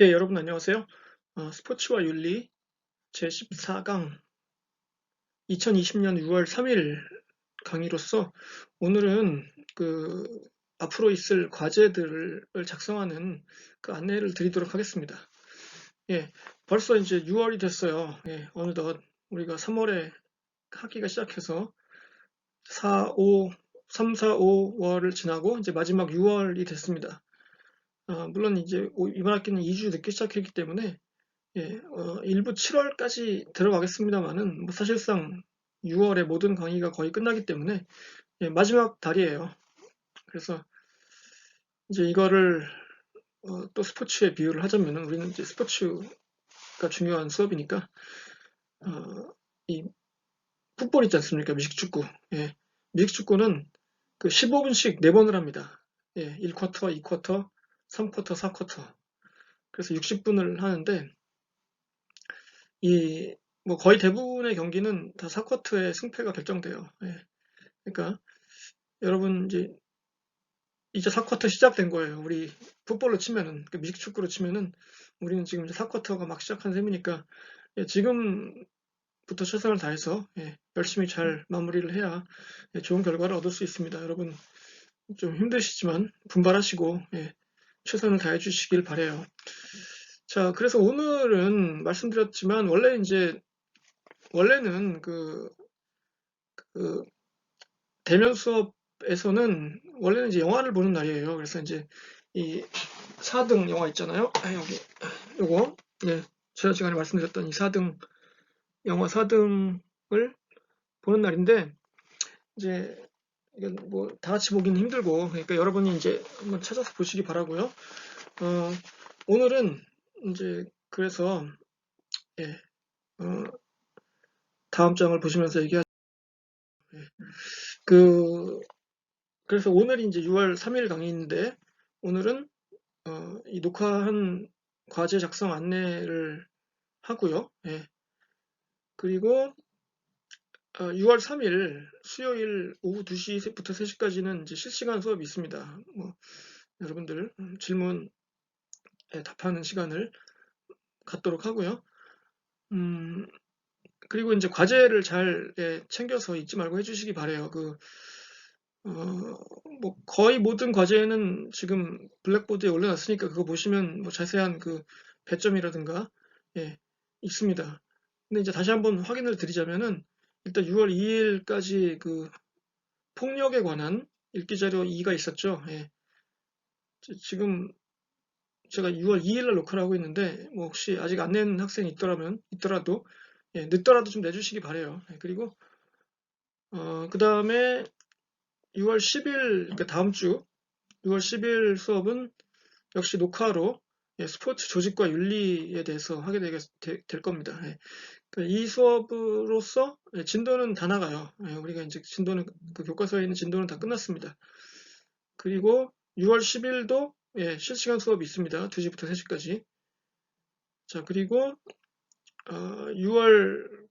예, 여러분 안녕하세요. 스포츠와 윤리 제14강 2020년 6월 3일 강의로서 오늘은 앞으로 있을 과제들을 작성하는 그 안내를 드리도록 하겠습니다. 예, 벌써 이제 6월이 됐어요. 예, 어느덧 우리가 3월에 학기가 시작해서 4, 5, 3, 4, 5월을 지나고 이제 마지막 6월이 됐습니다. 물론 이제 이번 학기는 2주 늦게 시작했기 때문에 예, 일부 7월까지 들어가겠습니다만은 뭐 사실상 6월에 모든 강의가 거의 끝나기 때문에 예, 마지막 달이에요. 그래서 이제 이거를 또 스포츠에 비유를 하자면은 우리는 이제 스포츠가 중요한 수업이니까 이 풋볼 있지 않습니까? 미식축구. 예, 미식축구는 그 15분씩 4번을 합니다. 예, 1쿼터, 2쿼터, 3쿼터, 4쿼터. 그래서 60분을 하는데 이 뭐 거의 대부분의 경기는 다 4쿼터에 승패가 결정돼요. 예. 그러니까 여러분 이제 4쿼터 시작된 거예요. 우리 풋볼로 치면은 미식축구로 치면은 우리는 지금 이제 4쿼터가 막 시작한 셈이니까 예, 지금부터 최선을 다해서 예, 열심히 잘 마무리를 해야 예, 좋은 결과를 얻을 수 있습니다. 여러분 좀 힘드시지만 분발하시고 예, 최선을 다해 주시길 바래요. 자, 그래서 오늘은 말씀드렸지만 원래는 그 대면 수업에서는 원래는 이제 영화를 보는 날이에요. 그래서 이제 이 4등 영화 있잖아요. 여기 요거 네, 지난 시간에 말씀드렸던 이 4등 영화 4등을 보는 날인데 이제 이건 뭐 다 같이 보기는 힘들고 그러니까 여러분이 이제 한번 찾아서 보시기 바라고요. 어, 오늘은 이제 그래서 예, 어, 다음 장을 보시면서 얘기하죠. 예. 그 그래서 오늘이 이제 6월 3일 강의인데 오늘은 이 녹화한 과제 작성 안내를 하고요. 예. 그리고 6월 3일 수요일 오후 2시부터 3시까지는 이제 실시간 수업이 있습니다. 뭐 여러분들 질문에 답하는 시간을 갖도록 하고요. 음, 그리고 이제 과제를 잘 챙겨서 잊지 말고 해주시기 바래요. 뭐 거의 모든 과제는 지금 블랙보드에 올려놨으니까 그거 보시면 뭐 자세한 그 배점이라든가 예, 있습니다. 근데 이제 다시 한번 확인을 드리자면은 일단 6월 2일까지 그 폭력에 관한 읽기 자료 2가 있었죠. 예. 지금 제가 6월 2일 날 녹화를 하고 있는데 뭐 혹시 아직 안 낸 학생이 있더라도 예, 늦더라도 좀 내주시기 바래요. 예, 그리고 그 다음에 6월 10일 그러니까 다음 주 6월 10일 수업은 역시 녹화로 예, 스포츠 조직과 윤리에 대해서 하게 될 겁니다. 예. 이 수업으로서 예, 진도는 다 나가요. 예, 우리가 이제 진도는 그 교과서에 있는 진도는 다 끝났습니다. 그리고 6월 10일도 예, 실시간 수업이 있습니다. 2시부터 3시까지. 자, 그리고 6월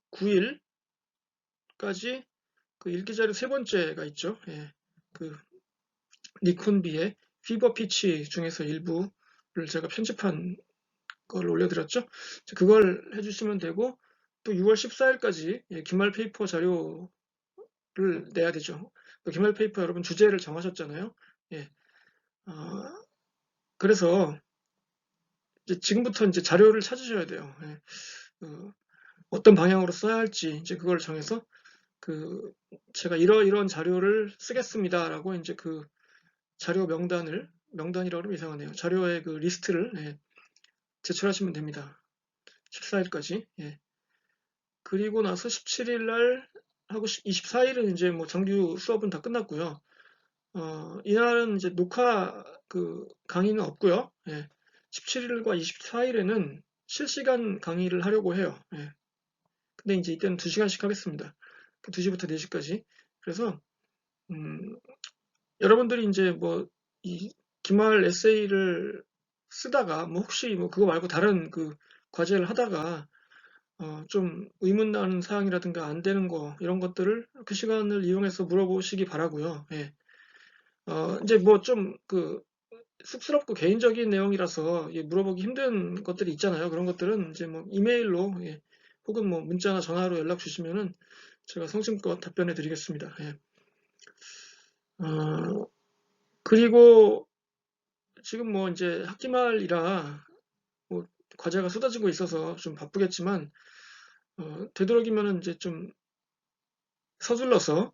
9일까지 그 일기자료 세 번째가 있죠. 예, 그 니쿤비의 피버 피치 중에서 일부를 제가 편집한 걸 올려드렸죠. 그걸 해주시면 되고 또 6월 14일까지 기말 페이퍼 자료를 내야 되죠. 기말 페이퍼 여러분 주제를 정하셨잖아요. 예, 어, 그래서 이제 지금부터 이제 자료를 찾으셔야 돼요. 예, 어떤 방향으로 써야 할지 이제 그걸 정해서 그 제가 이러이러한 자료를 쓰겠습니다라고 이제 그 자료 명단이라고 하면 이상하네요. 자료의 그 리스트를 예, 제출하시면 됩니다. 14일까지. 예. 그리고 나서 17일 날 하고 24일은 이제 뭐 정규 수업은 다 끝났고요. 이날은 이제 녹화 그 강의는 없고요. 예. 17일과 24일에는 실시간 강의를 하려고 해요. 예. 근데 이제 이때는 2시간씩 하겠습니다. 2시부터 4시까지. 그래서 음, 여러분들이 이제 뭐 이 기말 에세이를 쓰다가 뭐 혹시 뭐 그거 말고 다른 그 과제를 하다가 좀 의문 나는 사항이라든가 안 되는 거 이런 것들을 그 시간을 이용해서 물어보시기 바라고요. 예. 이제 뭐 좀 그 쑥스럽고 개인적인 내용이라서 물어보기 힘든 것들이 있잖아요. 그런 것들은 이제 뭐 이메일로 혹은 뭐 문자나 전화로 연락 주시면은 제가 성심껏 답변해 드리겠습니다. 어, 그리고 지금 뭐 이제 학기말이라 뭐 과제가 쏟아지고 있어서 좀 바쁘겠지만 되도록이면은 이제 좀 서둘러서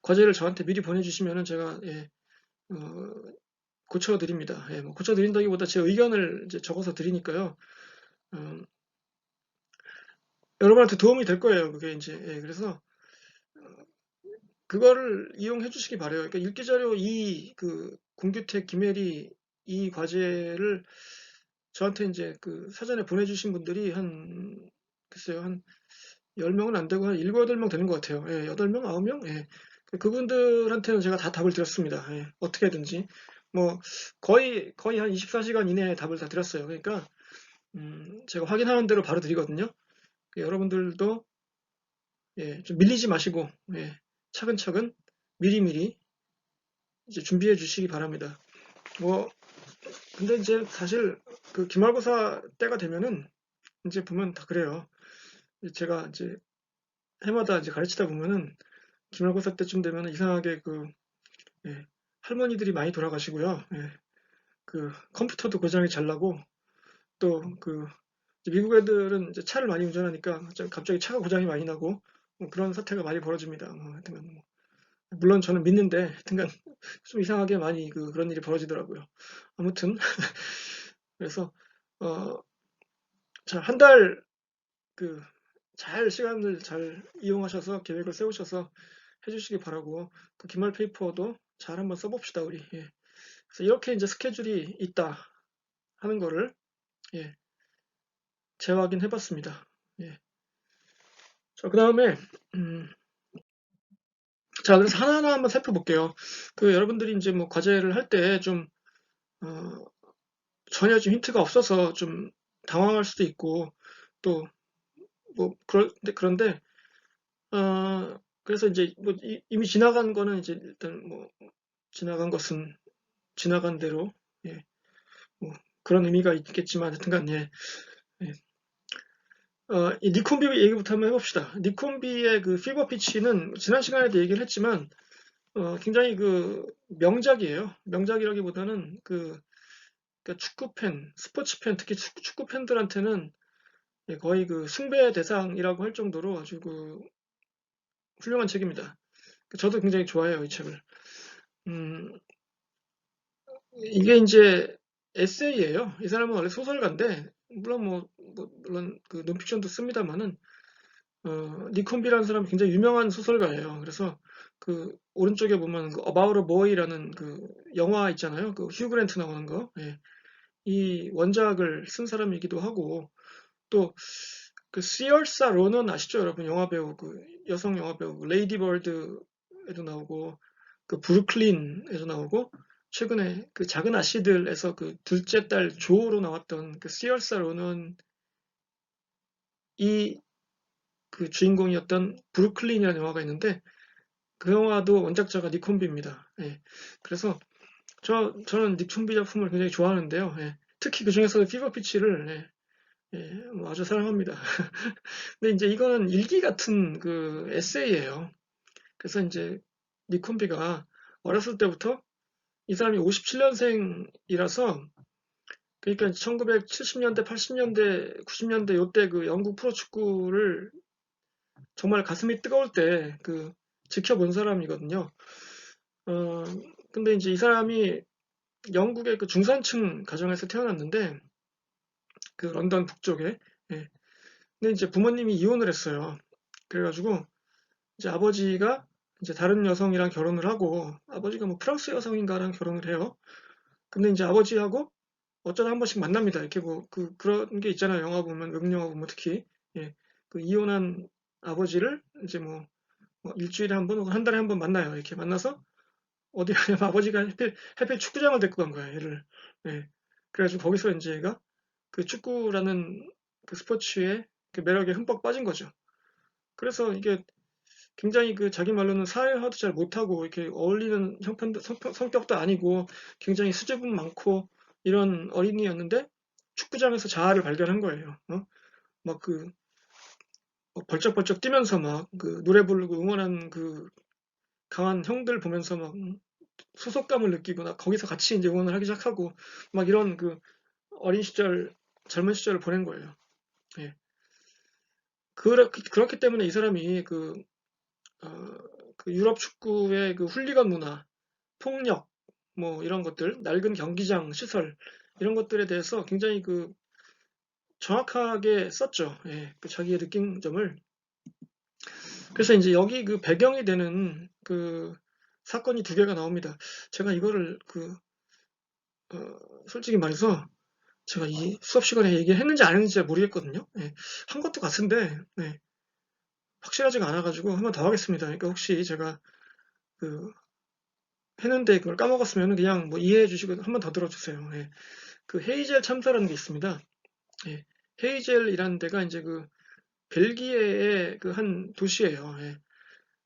과제를 저한테 미리 보내주시면은 제가 어, 고쳐드립니다. 뭐 고쳐드린다기보다 제 의견을 이제 적어서 드리니까요. 어, 여러분한테 도움이 될 거예요. 그게 이제 그래서 그거를 이용해 주시기 바래요. 그러니까 읽기자료 그 공규택 김혜리 이 과제를 저한테 이제 그 사전에 보내주신 분들이 글쎄요, 한 10명은 안 되고 한 7, 8명 되는 것 같아요. 8명, 9명? 그분들한테는 제가 다 답을 드렸습니다. 어떻게든지. 뭐, 거의 한 24시간 이내에 답을 다 드렸어요. 그러니까, 제가 확인하는 대로 바로 드리거든요. 여러분들도, 좀 밀리지 마시고, 차근차근, 미리미리, 이제 준비해 주시기 바랍니다. 뭐, 근데 이제 사실 그 기말고사 때가 되면은, 이제 보면 다 그래요. 제가 이제 해마다 이제 가르치다 보면은, 기말고사 때쯤 되면 이상하게 할머니들이 많이 돌아가시고요. 그 컴퓨터도 고장이 잘 나고 또 미국 애들은 이제 차를 많이 운전하니까 갑자기 차가 고장이 많이 나고 뭐 그런 사태가 많이 벌어집니다. 하여튼간 물론 저는 믿는데 하여튼간 좀 이상하게 많이 그런 일이 벌어지더라고요. 아무튼 그래서 어, 한 달 잘 시간을 잘 이용하셔서 계획을 세우셔서 해주시기 바라고 기말 페이퍼도 잘 한번 써봅시다 우리. 그래서 이렇게 이제 스케줄이 있다 하는 거를 예, 재확인해 봤습니다. 자, 그 다음에 자, 그래서 하나하나 한번 살펴볼게요. 여러분들이 이제 뭐 과제를 할 때 좀 전혀 좀 힌트가 없어서 좀 당황할 수도 있고 또 뭐 그런데 그래서 이제 뭐 이미 지나간 거는 이제 일단 뭐 지나간 것은 지나간 대로 뭐 그런 의미가 있겠지만 하여튼간 예. 이 니콘비 얘기부터 한번 해봅시다. 니콘비의 그 피버 피치는 지난 시간에도 얘기를 했지만 굉장히 명작이에요. 명작이라기보다는 그러니까 축구 팬, 스포츠 팬, 특히 축구 팬들한테는 거의 숭배 대상이라고 할 정도로 아주 훌륭한 책입니다. 저도 굉장히 좋아해요, 이 책을. 음, 이게 이제 에세이예요. 이 사람은 원래 소설가인데, 물론 물론 논픽션도 씁니다만은, 니콘비라는 사람이 굉장히 유명한 소설가예요. 그래서 오른쪽에 보면 About a Boy라는 영화 있잖아요. 휴 그랜트 나오는 거. 이 원작을 쓴 사람이기도 하고 또 시얼사 로넌 아시죠, 여러분? 영화배우 여성 영화배우 레이디 버드에도 나오고 브루클린에도 나오고 최근에 작은 아씨들에서 둘째 딸 조로 나왔던 시얼사 로넌이 주인공이었던 브루클린이라는 영화가 있는데 그 영화도 원작자가 니콘비입니다. 그래서 저는 니콘비 작품을 굉장히 좋아하는데요. 특히 그 중에서 피버 피치를 뭐 아주 사랑합니다. 근데 이제 이거는 일기 같은 에세이예요. 그래서 이제 니콘비가 어렸을 때부터 이 사람이 57년생이라서 그러니까 1970년대, 80년대, 90년대 요때 영국 프로축구를 정말 가슴이 뜨거울 때 지켜본 사람이거든요. 어, 근데 이제 이 사람이 영국의 중산층 가정에서 태어났는데 런던 북쪽에 근데 이제 부모님이 이혼을 했어요. 그래가지고 이제 아버지가 이제 다른 여성이랑 결혼을 하고 아버지가 뭐 프랑스 여성인가랑 결혼을 해요. 근데 이제 아버지하고 어쩌다 한 번씩 만납니다. 이렇게 그런 게 있잖아요. 영화 보면 외국 영화 보면 특히 이혼한 아버지를 이제 뭐 일주일에 한 번, 혹은 한 달에 한 번 만나요. 이렇게 만나서 어디 가냐면 아버지가 하필 축구장을 데리고 간 거야, 얘를. 그래가지고 거기서 이제 얘가 축구라는 스포츠의 매력에 흠뻑 빠진 거죠. 그래서 이게 굉장히 그 자기 말로는 사회화도 잘 못하고 이렇게 어울리는 성격도 아니고 굉장히 수줍음 많고 이런 어린이였는데 축구장에서 자아를 발견한 거예요. 막그 벌쩍벌쩍 뛰면서 막 그 노래 부르고 응원하는 그 강한 형들 보면서 막 소속감을 느끼고 나 거기서 같이 이제 응원을 하기 시작하고 막 이런 그 어린 시절 젊은 시절을 보낸 거예요. 예. 그렇기 때문에 이 사람이 어, 그 유럽 축구의 그 훌리건 문화, 폭력, 뭐 이런 것들, 낡은 경기장 시설 이런 것들에 대해서 굉장히 그 정확하게 썼죠. 예, 그 자기의 느낀 점을. 그래서 이제 여기 그 배경이 되는 그 사건이 두 개가 나옵니다. 제가 이거를 솔직히 말해서 제가 이 수업 시간에 얘기했는지 안 했는지 잘 모르겠거든요. 예, 한 것도 같은데, 네, 확실하지가 않아가지고 한 번 더 하겠습니다. 그러니까 혹시 제가 그 했는데 그걸 까먹었으면 그냥 뭐 이해해 주시고 한 번 더 들어주세요. 예. 그 헤이젤 참사라는 게 있습니다. 예. 헤이젤이라는 데가 이제 그 벨기에의 그 한 도시예요. 예.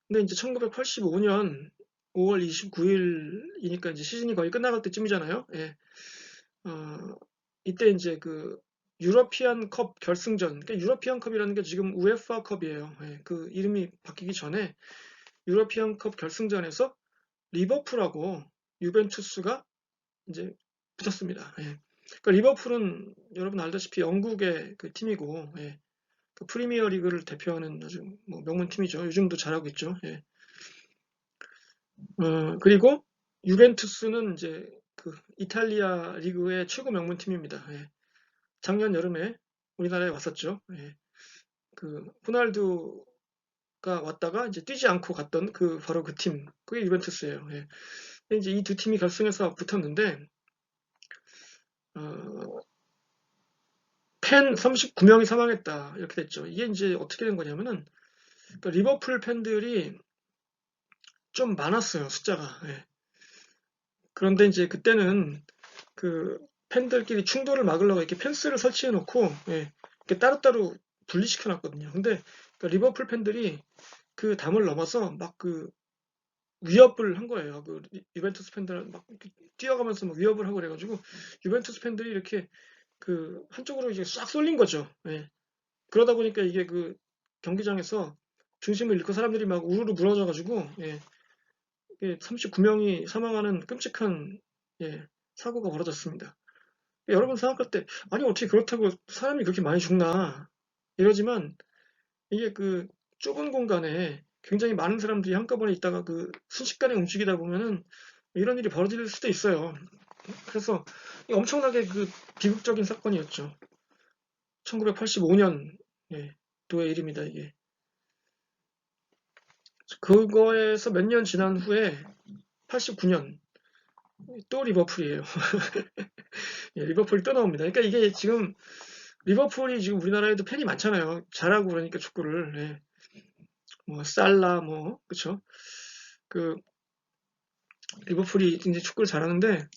근데 이제 1985년 5월 29일이니까 이제 시즌이 거의 끝나갈 때쯤이잖아요. 예. 어, 이때 이제 그 유러피안 컵 결승전, 그러니까 유러피안 컵이라는 게 지금 우에파 컵이에요. 예. 그 이름이 바뀌기 전에 유러피안 컵 결승전에서 리버풀하고 유벤투스가 이제 붙었습니다. 예. 그러니까 리버풀은 여러분 알다시피 영국의 그 팀이고, 예. 그 프리미어 리그를 대표하는 아주 뭐 명문 팀이죠. 요즘도 잘하고 있죠. 예. 그리고 유벤투스는 이제 그 이탈리아 리그의 최고 명문 팀입니다. 예. 작년 여름에 우리나라에 왔었죠. 예. 그 호날두가 왔다가 이제 뛰지 않고 갔던 그 바로 그 팀, 그게 유벤투스예요. 예. 이제 이 두 팀이 결승에서 붙었는데 어, 팬 39명이 사망했다 이렇게 됐죠. 이게 이제 어떻게 된 거냐면은 그러니까 리버풀 팬들이 좀 많았어요 숫자가. 예. 그런데 이제 그때는 그 팬들끼리 충돌을 막으려고 이렇게 펜스를 설치해 놓고 예, 이렇게 따로따로 분리시켜 놨거든요. 근데 그러니까 리버풀 팬들이 그 담을 넘어서 막 그 위협을 한 거예요. 그 유벤투스 팬들 막 뛰어가면서 막 위협을 하고 그래가지고 유벤투스 팬들이 이렇게 그 한쪽으로 이제 싹 쏠린 거죠. 예. 그러다 보니까 이게 그 경기장에서 중심을 잃고 사람들이 막 우르르 무너져가지고 예, 39명이 사망하는 끔찍한 예, 사고가 벌어졌습니다. 여러분 생각할 때 아니 어떻게 그렇다고 사람이 그렇게 많이 죽나 이러지만 이게 그 좁은 공간에 굉장히 많은 사람들이 한꺼번에 있다가 그 순식간에 움직이다 보면은 이런 일이 벌어질 수도 있어요. 그래서 엄청나게 그 비극적인 사건이었죠. 1985년 도의 일입니다, 이게. 그거에서 몇 년 지난 후에 89년 또 리버풀이에요. 예, 리버풀이 또 나옵니다. 그러니까 이게 지금 리버풀이 지금 우리나라에도 팬이 많잖아요. 잘하고 그러니까 축구를. 예. 뭐 살라 뭐 그쵸? 그 리버풀이 이제 축구를 잘하는데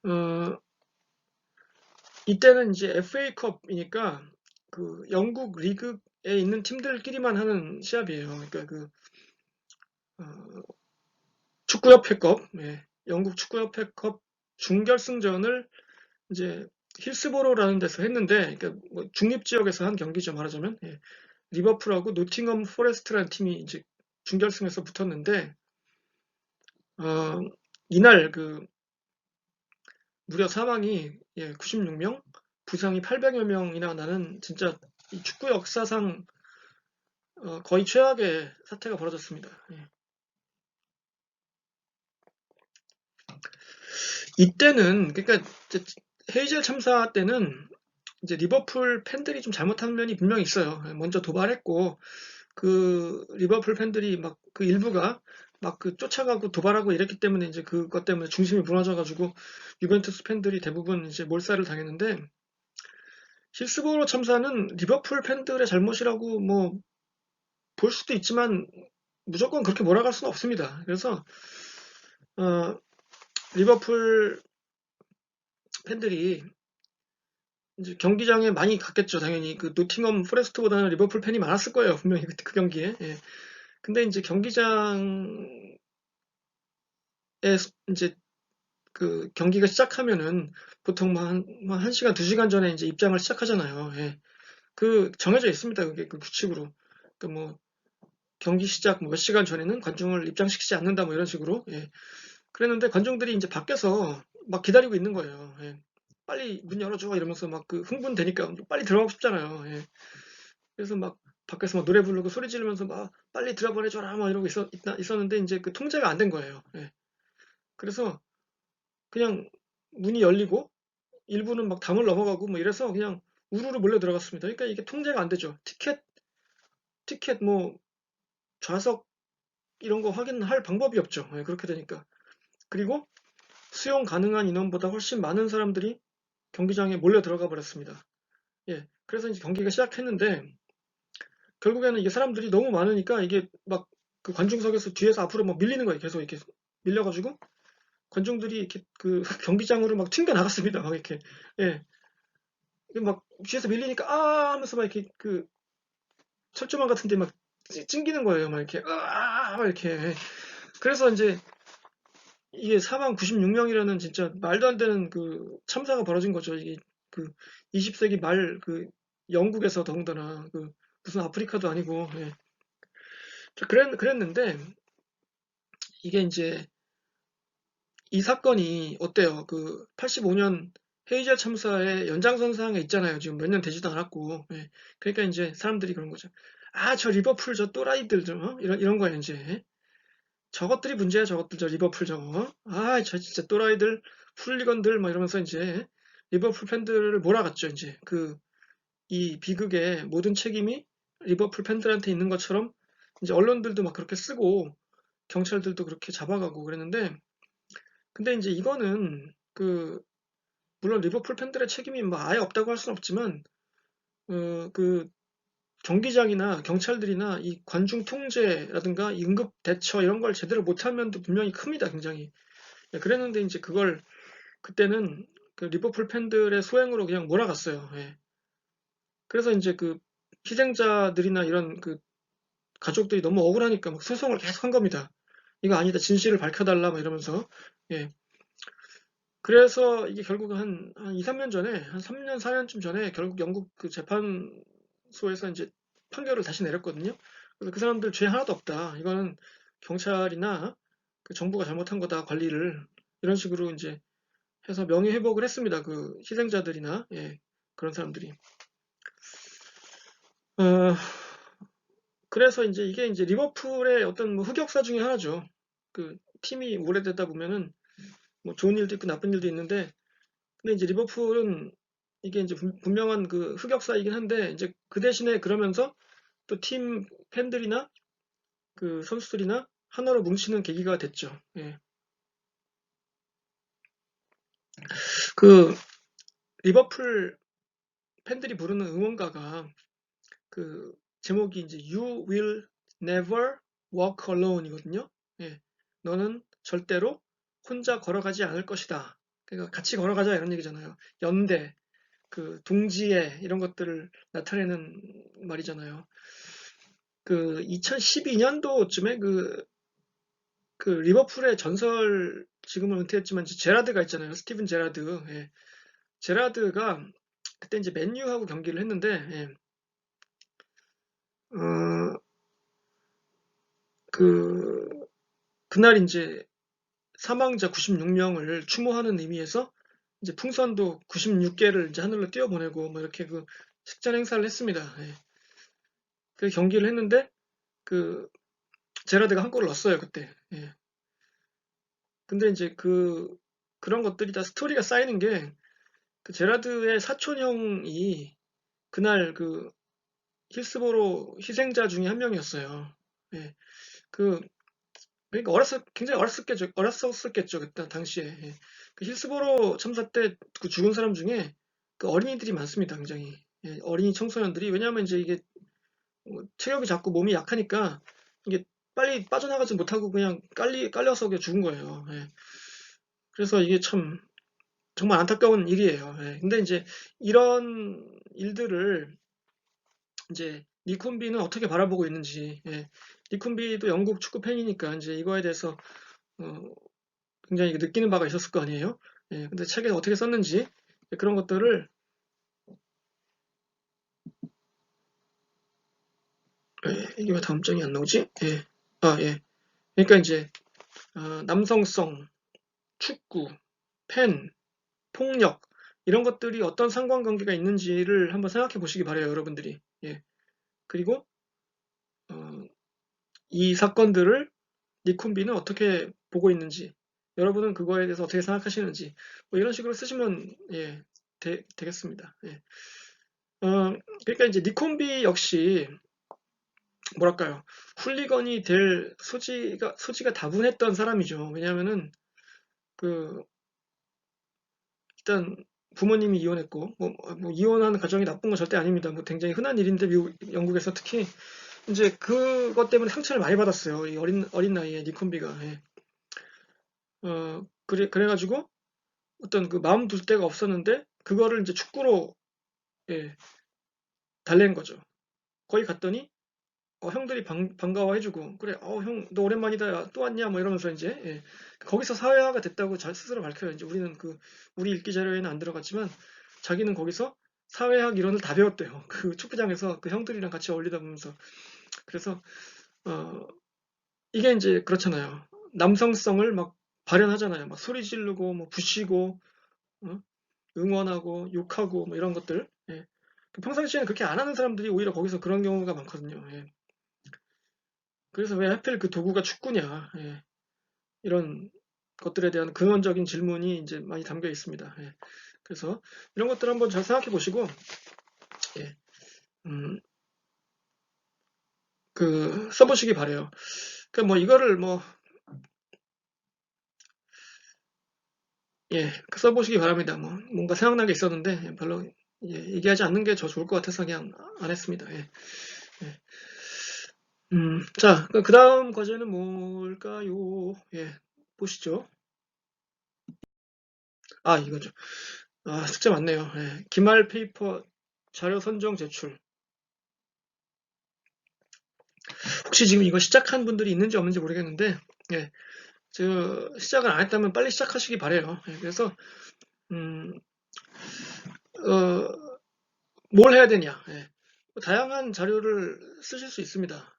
어, 이때는 이제 FA컵이니까 그 영국 리그에 있는 팀들끼리만 하는 시합이에요. 그러니까 그 어, 축구협회컵, 예. 영국 축구협회컵 준결승전을 이제 힐스보로라는 데서 했는데, 그러니까 뭐 중립 지역에서 한 경기죠 말하자면. 예. 리버풀하고 노팅엄 포레스트라는 팀이 이제 준결승에서 붙었는데, 어, 이날 그 무려 사망이 96명, 부상이 800여 명이나 나는 진짜 이 축구 역사상 거의 최악의 사태가 벌어졌습니다. 예. 이때는 그러니까 헤이젤 참사 때는 이제 리버풀 팬들이 좀 잘못한 면이 분명히 있어요. 먼저 도발했고 그 리버풀 팬들이 막 그 일부가 막 그 쫓아가고 도발하고 이랬기 때문에 이제 그것 때문에 중심이 무너져가지고 유벤투스 팬들이 대부분 이제 몰살을 당했는데 힐스보로 참사는 리버풀 팬들의 잘못이라고 뭐 볼 수도 있지만 무조건 그렇게 몰아갈 수는 없습니다. 그래서 어, 리버풀 팬들이 이제 경기장에 많이 갔겠죠, 당연히. 그 노팅엄 포레스트보다는 리버풀 팬이 많았을 거예요, 분명히 그 경기에. 예. 근데 이제 경기장에 이제 그 경기가 시작하면은 보통 뭐 1시간, 2시간 전에 이제 입장을 시작하잖아요. 예. 그 정해져 있습니다. 그게 그 규칙으로. 그 뭐 경기 시작 몇 시간 전에는 관중을 입장시키지 않는다 뭐 이런 식으로. 예. 그랬는데 관중들이 이제 밖에서 막 기다리고 있는 거예요. 예. 빨리 문 열어줘 이러면서 막 그 흥분되니까 빨리 들어가고 싶잖아요. 예. 그래서 막 밖에서 막 노래 부르고 소리 지르면서 막 빨리 들어보내줘라 막 이러고 있었는데 이제 그 통제가 안 된 거예요. 예. 그래서 그냥 문이 열리고 일부는 막 담을 넘어가고 뭐 이래서 그냥 우르르 몰려 들어갔습니다. 그러니까 이게 통제가 안 되죠. 티켓 뭐 좌석 이런 거 확인할 방법이 없죠. 예, 그렇게 되니까. 그리고 수용 가능한 인원보다 훨씬 많은 사람들이 경기장에 몰려 들어가 버렸습니다. 예. 그래서 이제 경기가 시작했는데 결국에는 이게 사람들이 너무 많으니까 이게 막 그 관중석에서 뒤에서 앞으로 막 밀리는 거예요. 계속 이렇게 밀려가지고 관중들이 이렇게 그 경기장으로 막 튕겨 나갔습니다. 막 이렇게. 예. 막 뒤에서 밀리니까 아 하면서 막 이렇게 그 철조망 같은데 막 찡기는 거예요. 막 이렇게 으아 막 이렇게. 그래서 이제 이게 사망 96명이라는 진짜 말도 안 되는 그 참사가 벌어진 거죠. 이게 그 20세기 말 그 영국에서 더군다나 그 무슨 아프리카도 아니고 예. 그랬는데 이게 이제 이 사건이 어때요? 그 85년 헤이젤 참사의 연장선상에 있잖아요. 지금 몇 년 되지도 않았고. 예. 그러니까 이제 사람들이 그런 거죠. 아, 저 리버풀 저 또라이들 좀 이런 거예요, 이제. 저것들이 문제야, 저것들 저 리버풀 저거. 아, 저 진짜 또라이들, 훌리건들 막 이러면서 이제 리버풀 팬들을 몰아갔죠, 이제. 그 이 비극의 모든 책임이 리버풀 팬들한테 있는 것처럼 이제 언론들도 막 그렇게 쓰고 경찰들도 그렇게 잡아가고 그랬는데 근데 이제 이거는 그 물론 리버풀 팬들의 책임이 뭐 아예 없다고 할 수는 없지만 그 경기장이나 경찰들이나 이 관중 통제라든가 이 응급 대처 이런 걸 제대로 못한 면도 분명히 큽니다, 굉장히. 예, 그랬는데 이제 그걸 그때는 그 리버풀 팬들의 소행으로 그냥 몰아갔어요. 예. 그래서 이제 그 희생자들이나 이런 그 가족들이 너무 억울하니까 막 소송을 계속 한 겁니다. 이거 아니다, 진실을 밝혀달라, 막 이러면서. 예. 그래서 이게 결국 한 2, 3년 전에, 한 3년, 4년쯤 전에 결국 영국 그 재판소에서 이제 판결을 다시 내렸거든요. 그래서 그 사람들 죄 하나도 없다. 이거는 경찰이나 그 정부가 잘못한 거다, 관리를. 이런 식으로 이제 해서 명예회복을 했습니다. 그 희생자들이나, 예, 그런 사람들이. 어, 그래서 이제 이게 이제 리버풀의 어떤 뭐 흑역사 중에 하나죠. 그 팀이 오래되다 보면은 뭐 좋은 일도 있고 나쁜 일도 있는데 근데 이제 리버풀은 이게 이제 분명한 그 흑역사이긴 한데 이제 그 대신에 그러면서 또 팀 팬들이나 그 선수들이나 하나로 뭉치는 계기가 됐죠. 예. 그 리버풀 팬들이 부르는 응원가가 그 제목이 이제 You will never walk alone이거든요. 예. 너는 절대로 혼자 걸어가지 않을 것이다. 그러니까 같이 걸어가자 이런 얘기잖아요. 연대, 그 동지애 이런 것들을 나타내는 말이잖아요. 그 2012년도쯤에 그 리버풀의 전설 지금은 은퇴했지만 제라드가 있잖아요. 스티븐 제라드. 예. 제라드가 그때 이제 맨유하고 경기를 했는데 예. 어, 그 그날 이제 사망자 96명을 추모하는 의미에서 이제 풍선도 96개를 이제 하늘로 띄워보내고 뭐 이렇게 그 식전 행사를 했습니다. 예. 그 경기를 했는데 그 제라드가 한 골을 넣었어요 그때. 예. 근데 이제 그런 것들이 다 스토리가 쌓이는 게 그 제라드의 사촌 형이 그날 그 힐스보로 희생자 중에 한 명이었어요. 예. 그 그러니까 굉장히 어렸었겠죠 그때 당시에. 예. 그 힐스보로 참사 때 그 죽은 사람 중에 그 어린이들이 많습니다, 굉장히. 예, 어린이 청소년들이 왜냐하면 이제 이게 체력이 작고 몸이 약하니까 이게 빨리 빠져나가지 못하고 그냥 깔려서 그냥 죽은 거예요. 예. 그래서 이게 참 정말 안타까운 일이에요. 예. 근데 이제 이런 일들을 이제 니콘비는 어떻게 바라보고 있는지, 예. 니쿤비도 영국 축구 팬이니까 이제 이거에 대해서 어, 굉장히 느끼는 바가 있었을 거 아니에요. 예, 근데 책에 어떻게 썼는지 그런 것들을 이게 왜 다음 장이 안 나오지? 예. 예. 그러니까 이제 남성성, 축구, 팬, 폭력 이런 것들이 어떤 상관관계가 있는지를 한번 생각해 보시기 바래요, 여러분들이. 예. 그리고 어, 이 사건들을 니쿤비는 어떻게 보고 있는지, 여러분은 그거에 대해서 어떻게 생각하시는지, 뭐 이런 식으로 쓰시면 예, 되겠습니다. 예. 그러니까 이제 니콘비 역시 뭐랄까요, 훌리건이 될 소지가 다분했던 사람이죠. 왜냐하면은 그 일단 부모님이 이혼했고, 뭐 이혼하는 가정이 나쁜 건 절대 아닙니다. 뭐 굉장히 흔한 일인데 영국에서 특히 이제 그것 때문에 상처를 많이 받았어요. 이 어린 나이에 니콘비가. 예. 그래가지고 어떤 그 마음 둘 데가 없었는데 그거를 이제 축구로 예, 달랜 거죠. 거기 갔더니 형들이 반가워해주고 그래 형 너 오랜만이다 야, 또 왔냐 뭐 이러면서 이제 예, 거기서 사회화가 됐다고 스스로 밝혀요. 이제 우리는 우리 읽기 자료에는 안 들어갔지만 자기는 거기서 사회학 이론을 다 배웠대요. 그 축구장에서 그 형들이랑 같이 어울리다 보면서 그래서 어, 이게 이제 그렇잖아요. 남성성을 막 발현하잖아요. 막 소리 지르고 뭐 부시고 어? 응원하고 욕하고 뭐 이런 것들. 예. 평상시에는 그렇게 안 하는 사람들이 오히려 거기서 그런 경우가 많거든요. 예. 그래서 왜 하필 그 도구가 축구냐. 예. 이런 것들에 대한 근원적인 질문이 이제 많이 담겨 있습니다. 예. 그래서 이런 것들 한번 잘 생각해 보시고, 예. 써보시기 바래요. 그러니까 뭐 이거를 뭐, 예, 써보시기 바랍니다. 뭐 뭔가 생각난 게 있었는데 별로 얘기하지 않는 게 더 좋을 것 같아서 그냥 안 했습니다. 예. 예. 자, 그 다음 과제는 뭘까요? 예, 보시죠. 이거죠. 숙제 많네요. 예, 기말 페이퍼 자료 선정 제출. 혹시 지금 이거 시작한 분들이 있는지 없는지 모르겠는데, 예, 시작을 안 했다면 빨리 시작하시기 바래요. 예, 그래서, 음, 어, 뭘 해야 되냐. 예, 다양한 자료를 쓰실 수 있습니다.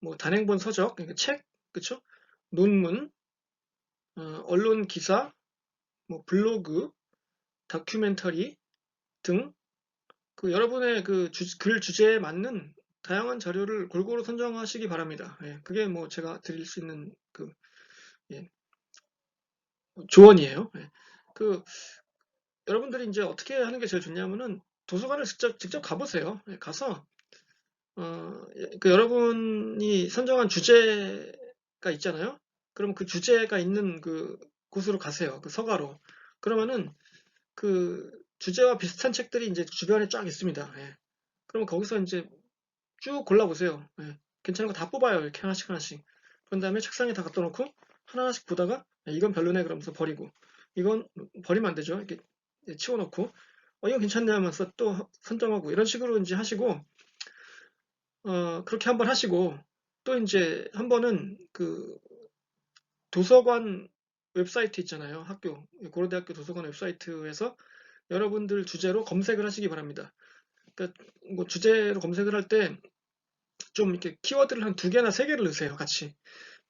뭐, 단행본 서적, 그러니까 책, 그쵸? 논문, 언론 기사, 뭐, 블로그, 다큐멘터리 등 여러분의 글 주제에 맞는 다양한 자료를 골고루 선정하시기 바랍니다. 예, 그게 뭐 제가 드릴 수 있는 예, 조언이에요. 예. 그 여러분들이 이제 어떻게 하는 게 제일 좋냐면은 도서관을 직접 가보세요. 예, 가서 여러분이 선정한 주제가 있잖아요. 그럼 그 주제가 있는 곳으로 가세요. 그 서가로. 그러면은 그 주제와 비슷한 책들이 이제 주변에 쫙 있습니다. 예. 그러면 거기서 이제 쭉 골라보세요. 예. 괜찮은 거 다 뽑아요. 이렇게 하나씩 하나씩. 그런 다음에 책상에 다 갖다 놓고 하나하나씩 보다가 이건 별로네 그러면서 버리고 이건 버리면 안 되죠. 이렇게 치워놓고 이건 괜찮네 하면서 또 선정하고 이런 식으로 이제 하시고 그렇게 한번 하시고 또 이제 한 번은 도서관 웹사이트 있잖아요. 고려대학교 도서관 웹사이트에서 여러분들 주제로 검색을 하시기 바랍니다. 그러니까 뭐 주제로 검색을 할 때 좀 이렇게 키워드를 한 두 개나 세 개를 넣으세요. 같이.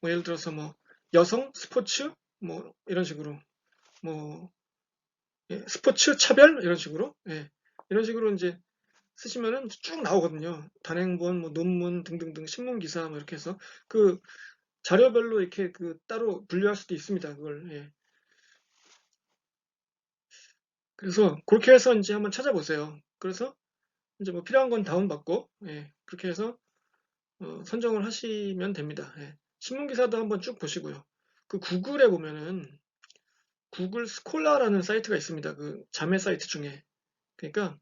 뭐 예를 들어서 뭐 여성, 스포츠, 뭐 이런 식으로 뭐 스포츠, 차별 이런 식으로 이런 식으로 이제 쓰시면은 쭉 나오거든요. 단행본, 뭐 논문 등등등 신문 기사 뭐 이렇게 해서 그 자료별로 이렇게 따로 분류할 수도 있습니다. 그걸 그래서 그렇게 해서 이제 한번 찾아보세요. 그래서 이제 뭐 필요한 건 다운받고 그렇게 해서 선정을 하시면 됩니다. 예. 신문 기사도 한번 쭉 보시고요. 구글에 보면은 구글 스콜라라는 사이트가 있습니다. 자매 사이트 중에. 그러니까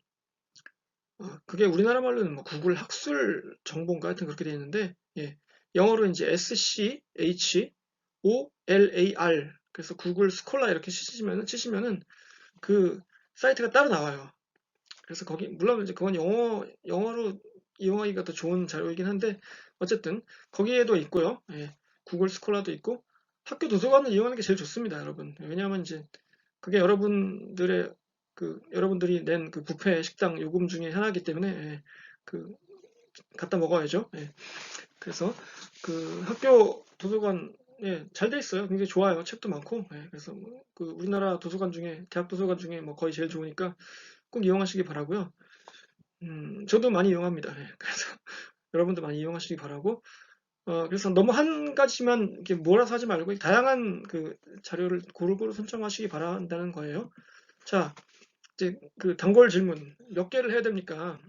그게 우리나라 말로는 뭐 구글 학술 정보인가 하여튼 그렇게 되어 있는데 영어로 이제 SCHOLAR 그래서 구글 스콜라 이렇게 치시면은 그 사이트가 따로 나와요. 그래서 거기 물론 이제 그건 영어로 이용하기가 더 좋은 자료이긴 한데 어쨌든 거기에도 있고요. 예, 구글 스콜라도 있고 학교 도서관을 이용하는 게 제일 좋습니다, 여러분. 왜냐하면 이제 그게 여러분들이 낸 그 뷔페 식당 요금 중에 하나이기 때문에 예, 그 갖다 먹어야죠. 예. 그래서 그 학교 도서관 잘 돼 있어요. 굉장히 좋아요. 책도 많고. 예, 그래서 그 우리나라 도서관 중에 대학 도서관 중에 뭐 거의 제일 좋으니까 꼭 이용하시기 바라고요. 저도 많이 이용합니다. 예, 그래서 여러분도 많이 이용하시기 바라고. 그래서 너무 한 가지만 이렇게 몰아서 하지 말고 다양한 그 자료를 고루고루 선정하시기 바란다는 거예요. 자, 이제 그 단골 질문 몇 개를 해야 됩니까?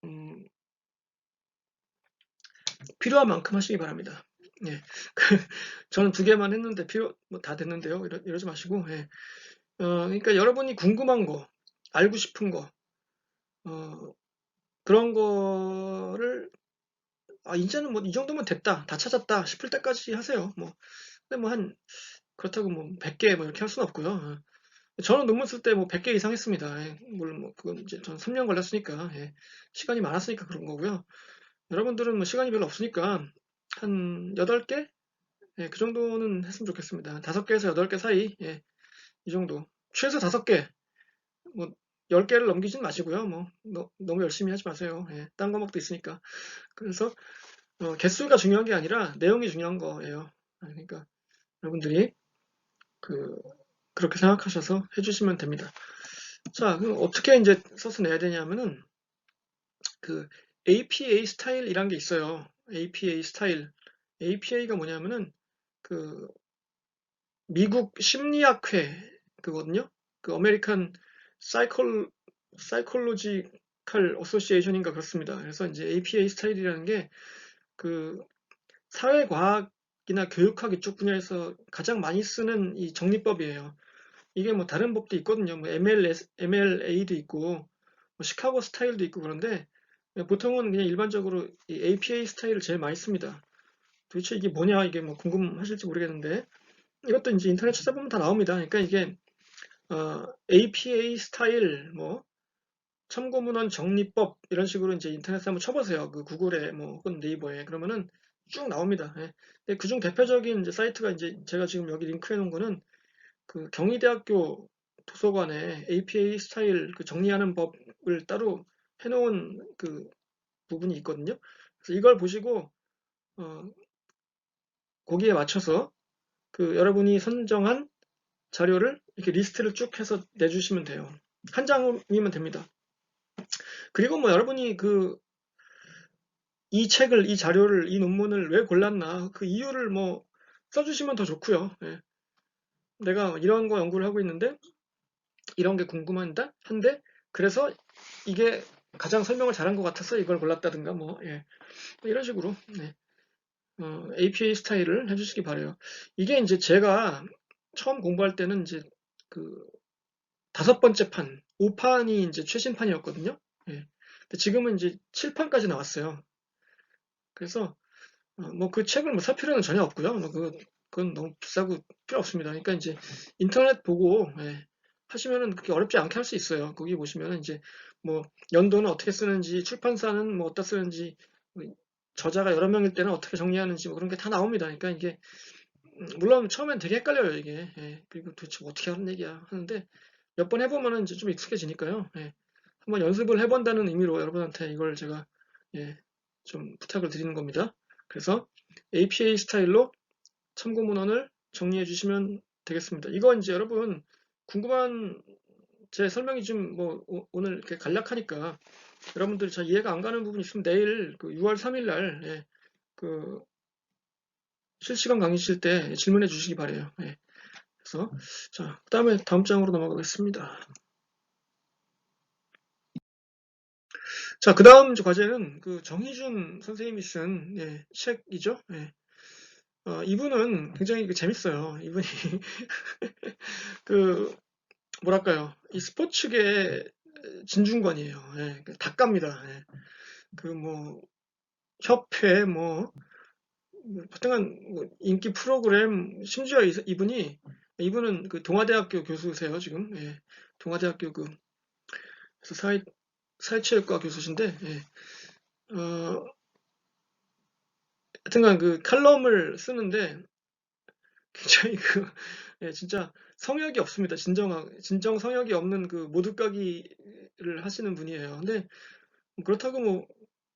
음, 필요한 만큼 하시기 바랍니다. 예. 저는 2개만 했는데 뭐 다 됐는데요. 이러지 마시고. 예. 그러니까 여러분이 궁금한 거, 알고 싶은 거, 어, 그런 거를 이제는 뭐 이 정도면 됐다, 다 찾았다 싶을 때까지 하세요. 뭐, 근데 뭐 그렇다고 뭐 100개 뭐 이렇게 할 수는 없고요. 저는 논문 쓸 때 뭐 100개 이상 했습니다. 예. 물론 뭐 그건 이제 전 3년 걸렸으니까, 예. 시간이 많았으니까 그런 거고요. 여러분들은 뭐 시간이 별로 없으니까 한 8개? 예, 그 정도는 했으면 좋겠습니다. 5개에서 8개 사이, 예, 이 정도. 최소 5개, 뭐, 10개를 넘기진 마시고요. 뭐, 너무 열심히 하지 마세요. 예, 딴 과목도 있으니까. 그래서, 개수가 중요한 게 아니라 내용이 중요한 거예요. 그러니까, 여러분들이, 그, 그렇게 생각하셔서 해주시면 됩니다. 자, 그럼 어떻게 이제 써서 내야 되냐면은, 그, APA 스타일이란 게 있어요. APA 스타일. APA가 뭐냐면은, 그, 미국 심리학회 그거든요. 그 어메리칸 사이콜로지컬 어소시에이션인가 그렇습니다. 그래서 이제 APA 스타일이라는 게 그 사회과학이나 교육학 이쪽 분야에서 가장 많이 쓰는 이 정리법이에요. 이게 뭐 다른 법도 있거든요. 뭐 MLA도 있고 뭐 시카고 스타일도 있고 그런데 보통은 그냥 일반적으로 이 APA 스타일을 제일 많이 씁니다. 도대체 이게 뭐냐 이게 뭐 궁금하실지 모르겠는데 이것도 이제 인터넷 찾아보면 다 나옵니다. 그러니까 이게 APA 스타일 뭐 참고문헌 정리법 이런 식으로 이제 인터넷에 한번 쳐보세요. 그 구글에 뭐 혹은 네이버에 그러면은 쭉 나옵니다. 예. 근데 그중 대표적인 이제 사이트가 이제 제가 지금 여기 링크해 놓은 거는 그 경희대학교 도서관에 APA 스타일 그 정리하는 법을 따로 해놓은 그 부분이 있거든요. 그래서 이걸 보시고 어, 거기에 맞춰서 그 여러분이 선정한 자료를 이렇게 리스트를 쭉 해서 내주시면 돼요. 한 장이면 됩니다. 그리고 뭐 여러분이 이 책을, 이 자료를, 이 논문을 왜 골랐나 그 이유를 뭐 써주시면 더 좋고요. 예. 내가 이런 거 연구를 하고 있는데 이런 게 궁금한데 한데 그래서 이게 가장 설명을 잘한 것 같아서 이걸 골랐다든가 뭐, 예. 뭐 이런 식으로 네. APA 스타일을 해주시기 바래요. 이게 이제 제가 처음 공부할 때는 이제 그 5번째 판, 5판이 이제 최신판이었거든요. 예. 근데 지금은 이제 7판까지 나왔어요. 그래서 뭐 그 책을 뭐 살 필요는 전혀 없고요. 뭐 그건 너무 비싸고 필요 없습니다. 그러니까 이제 인터넷 보고 예, 하시면은 그렇게 어렵지 않게 할 수 있어요. 거기 보시면은 이제 뭐 연도는 어떻게 쓰는지, 출판사는 뭐 어디다 쓰는지, 뭐 저자가 여러 명일 때는 어떻게 정리하는지 뭐 그런 게 다 나옵니다. 그러니까 이게 물론 처음엔 되게 헷갈려요 이게. 예, 그리고 도대체 뭐 어떻게 하는 얘기야 하는데 몇 번 해보면은 이제 좀 익숙해지니까요. 예, 한번 연습을 해본다는 의미로 여러분한테 이걸 제가 예, 좀 부탁을 드리는 겁니다. 그래서 APA 스타일로 참고 문헌을 정리해 주시면 되겠습니다. 이거 이제 여러분 궁금한 제 설명이 좀 뭐 오늘 이렇게 간략하니까 여러분들이 잘 이해가 안 가는 부분이 있으면 내일 그 6월 3일 날 예, 그 실시간 강의실 때 질문해 주시기 바래요. 예, 그래서 자 그다음에 다음 장으로 넘어가겠습니다. 자 그다음 과제는 그 정희준 선생님이 쓴 예, 책이죠. 예. 이분은 굉장히 재밌어요. 이분이 그 뭐랄까요, 이 스포츠계 진중권이에요. 예, 그 작가입니다. 예. 그 뭐 협회 하여튼간 뭐 인기 프로그램 심지어 이분은 그 동아대학교 교수세요 지금. 예. 동아대학교 그래서 사회체육과 교수신데 예. 어, 하여튼간 그 칼럼을 쓰는데 굉장히 예, 진짜 성역이 없습니다. 진정 성역이 없는 그 모두까기를 하시는 분이에요. 근데 그렇다고 뭐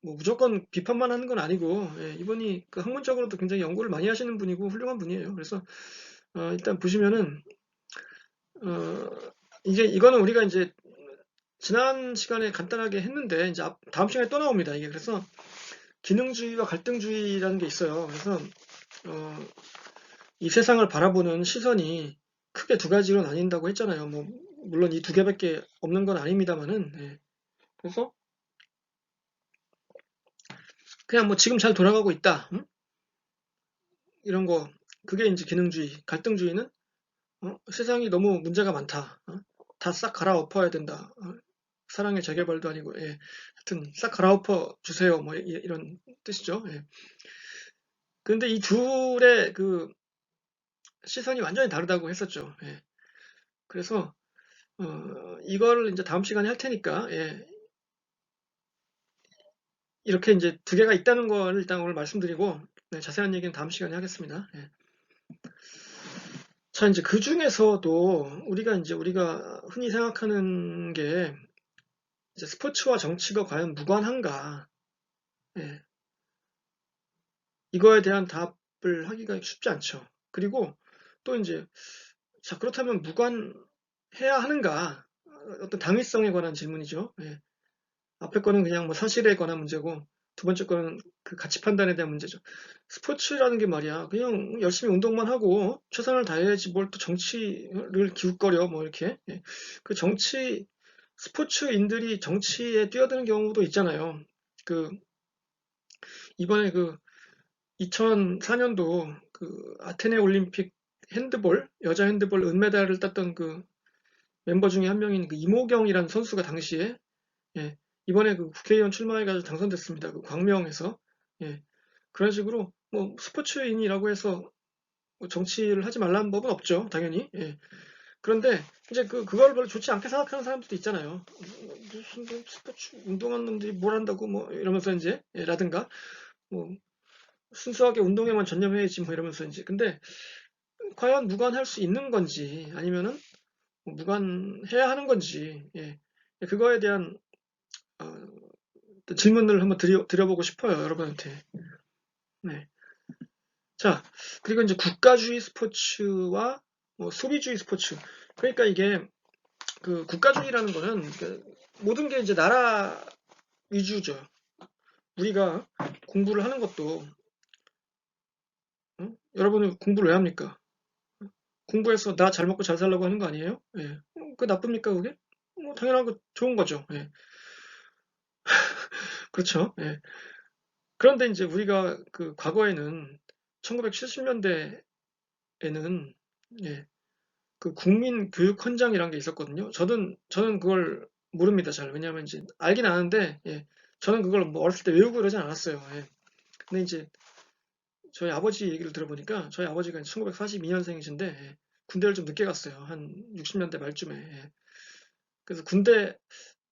무조건 비판만 하는 건 아니고, 예, 이분이 그 학문적으로도 굉장히 연구를 많이 하시는 분이고 훌륭한 분이에요. 그래서 일단 보시면은 어, 이거는 우리가 이제 지난 시간에 간단하게 했는데 이제 다음 시간에 또 나옵니다. 이게 그래서 기능주의와 갈등주의라는 게 있어요. 그래서 어, 이 세상을 바라보는 시선이 크게 두 가지로 나뉜다고 했잖아요. 뭐 물론 이 두 개밖에 없는 건 아닙니다만은, 예. 그래서 그냥 뭐 지금 잘 돌아가고 있다, 이런 거, 그게 이제 기능주의. 갈등주의는 세상이 너무 문제가 많다, 다 싹 갈아엎어야 된다, 사랑의 재개발도 아니고, 예. 하여튼 싹 갈아엎어 주세요, 뭐 이런 뜻이죠. 예. 그런데 이 둘의 그 시선이 완전히 다르다고 했었죠. 예. 그래서 이거를 이제 다음 시간에 할 테니까, 예, 이렇게 이제 두 개가 있다는 걸 일단 오늘 말씀드리고, 네, 자세한 얘기는 다음 시간에 하겠습니다. 예. 자, 이제 그 중에서도 우리가 흔히 생각하는 게 이제 스포츠와 정치가 과연 무관한가? 예. 이거에 대한 답을 하기가 쉽지 않죠. 그리고 또 이제 자, 그렇다면 무관해야 하는가? 어떤 당위성에 관한 질문이죠. 예. 앞에 거는 그냥 뭐 사실에 관한 문제고, 두 번째 거는 그 가치 판단에 대한 문제죠. 스포츠라는 게 말이야, 그냥 열심히 운동만 하고 최선을 다해야지 뭘 또 정치를 기웃거려, 뭐 이렇게. 예. 그 스포츠인들이 정치에 뛰어드는 경우도 있잖아요. 그, 이번에 그 2004년도 그 아테네 올림픽 여자 핸드볼 은메달을 땄던 그 멤버 중에 한 명인 그 이모경이라는 선수가 당시에, 예, 이번에 그 국회의원 출마해가지고 당선됐습니다. 그 광명에서. 예, 그런 식으로 뭐 스포츠인이라고 해서 뭐 정치를 하지 말라는 법은 없죠, 당연히. 예. 그런데 이제 그걸 별로 좋지 않게 생각하는 사람들도 있잖아요. 무슨 뭐 스포츠 운동하는 놈들이 뭘 한다고 뭐 이러면서 이제, 예, 라든가 뭐 순수하게 운동에만 전념해야지 뭐 이러면서 이제. 근데 과연 무관할 수 있는 건지 아니면은 뭐 무관해야 하는 건지, 예, 그거에 대한 어, 질문을 한번 드려보고 싶어요, 여러분한테. 네. 자, 그리고 이제 국가주의 스포츠와 뭐 소비주의 스포츠. 그러니까 이게 그 국가주의라는 거는 그 모든 게 이제 나라 위주죠. 우리가 공부를 하는 것도, 여러분은 공부를 왜 합니까? 공부해서 나 잘 먹고 잘 살라고 하는 거 아니에요? 예. 그 나쁩니까, 그게? 뭐 당연한 거 좋은 거죠. 예. 그렇죠. 예. 그런데 이제 우리가 그 과거에는 1970년대에는, 예, 그 국민교육헌장이라는 게 있었거든요. 저는 그걸 모릅니다, 잘. 왜냐하면 이제 알긴 아는데, 예, 저는 그걸 뭐 어렸을 때 외우고 그러진 않았어요. 예. 근데 이제 저희 아버지 얘기를 들어보니까 저희 아버지가 1942년생이신데 군대를 좀 늦게 갔어요. 한 60년대 말쯤에. 예. 그래서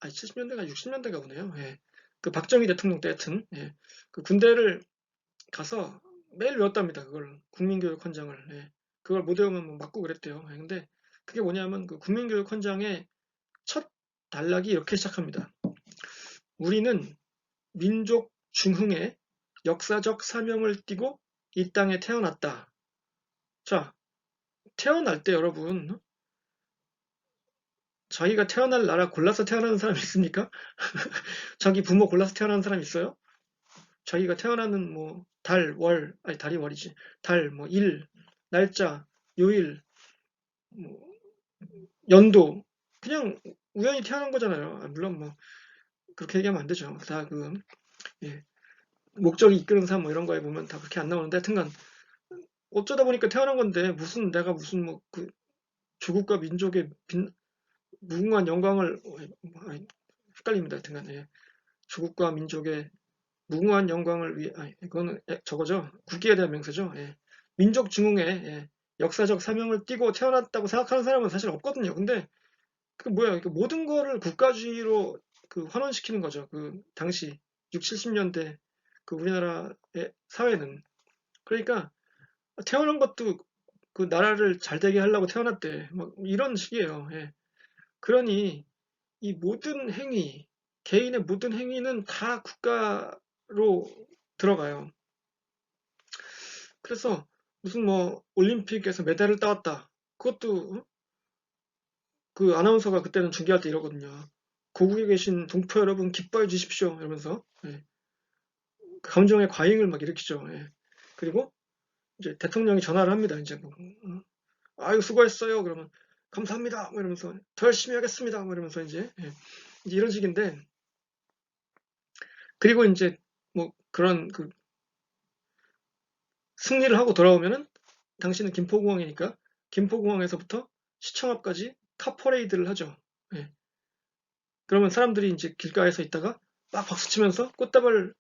아니 70년대가 60년대가 보네요. 예. 그 박정희 대통령 때 하여튼, 예. 그 군대를 가서 매일 외웠답니다. 그걸 국민교육헌장을. 예. 그걸 못 외우면 뭐 맞고 그랬대요. 예. 근데 그게 뭐냐면 그 국민교육헌장의 첫 단락이 이렇게 시작합니다. 우리는 민족 중흥의 역사적 사명을 띠고 이 땅에 태어났다. 자, 태어날 때 여러분, 자기가 태어날 나라 골라서 태어나는 사람 있습니까? 자기 부모 골라서 태어나는 사람 있어요? 자기가 태어나는 뭐 아니 달이 월이지. 달, 뭐 일, 날짜, 요일, 뭐 연도, 그냥 우연히 태어난 거잖아요. 물론 뭐 그렇게 얘기하면 안 되죠. 다 예, 목적이 이끄는 삶 뭐 이런 거에 보면 다 그렇게 안 나오는데, 하여튼간 어쩌다 보니까 태어난 건데 내가 무슨 뭐 그 조국과 민족의 무궁한 영광을, 아니, 헷갈립니다. 하여튼간, 예. 조국과 민족의 무궁한 영광을 위해, 아니, 그거는 저거죠. 국기에 대한 명세죠. 예. 민족 중흥의, 예, 역사적 사명을 띠고 태어났다고 생각하는 사람은 사실 없거든요. 근데 그 뭐야, 모든 거를 국가주의로 그 환원시키는 거죠. 그 당시 6, 70년대 그 우리나라의 사회는. 그러니까 태어난 것도 그 나라를 잘 되게 하려고 태어났대. 막 이런 식이에요. 예. 그러니 이 모든 행위, 개인의 모든 행위는 다 국가로 들어가요. 그래서 무슨 뭐 올림픽에서 메달을 따왔다. 그것도 그 아나운서가 그때는 중계할 때 이러거든요. 고국에 계신 동포 여러분 기뻐해 주십시오. 이러면서 예. 감정의 과잉을 막 일으키죠. 예. 그리고 이제 대통령이 전화를 합니다. 이제 뭐, 아유 수고했어요. 그러면 감사합니다. 뭐 이러면서 더 열심히 하겠습니다. 뭐 이러면서 이제, 예. 이제 이런 식인데 그리고 이제 뭐 그런 그 승리를 하고 돌아오면은 당신은 김포공항이니까 김포공항에서부터 시청 앞까지 카퍼레이드를 하죠. 예. 그러면 사람들이 이제 길가에서 있다가 막 박수치면서 꽃다발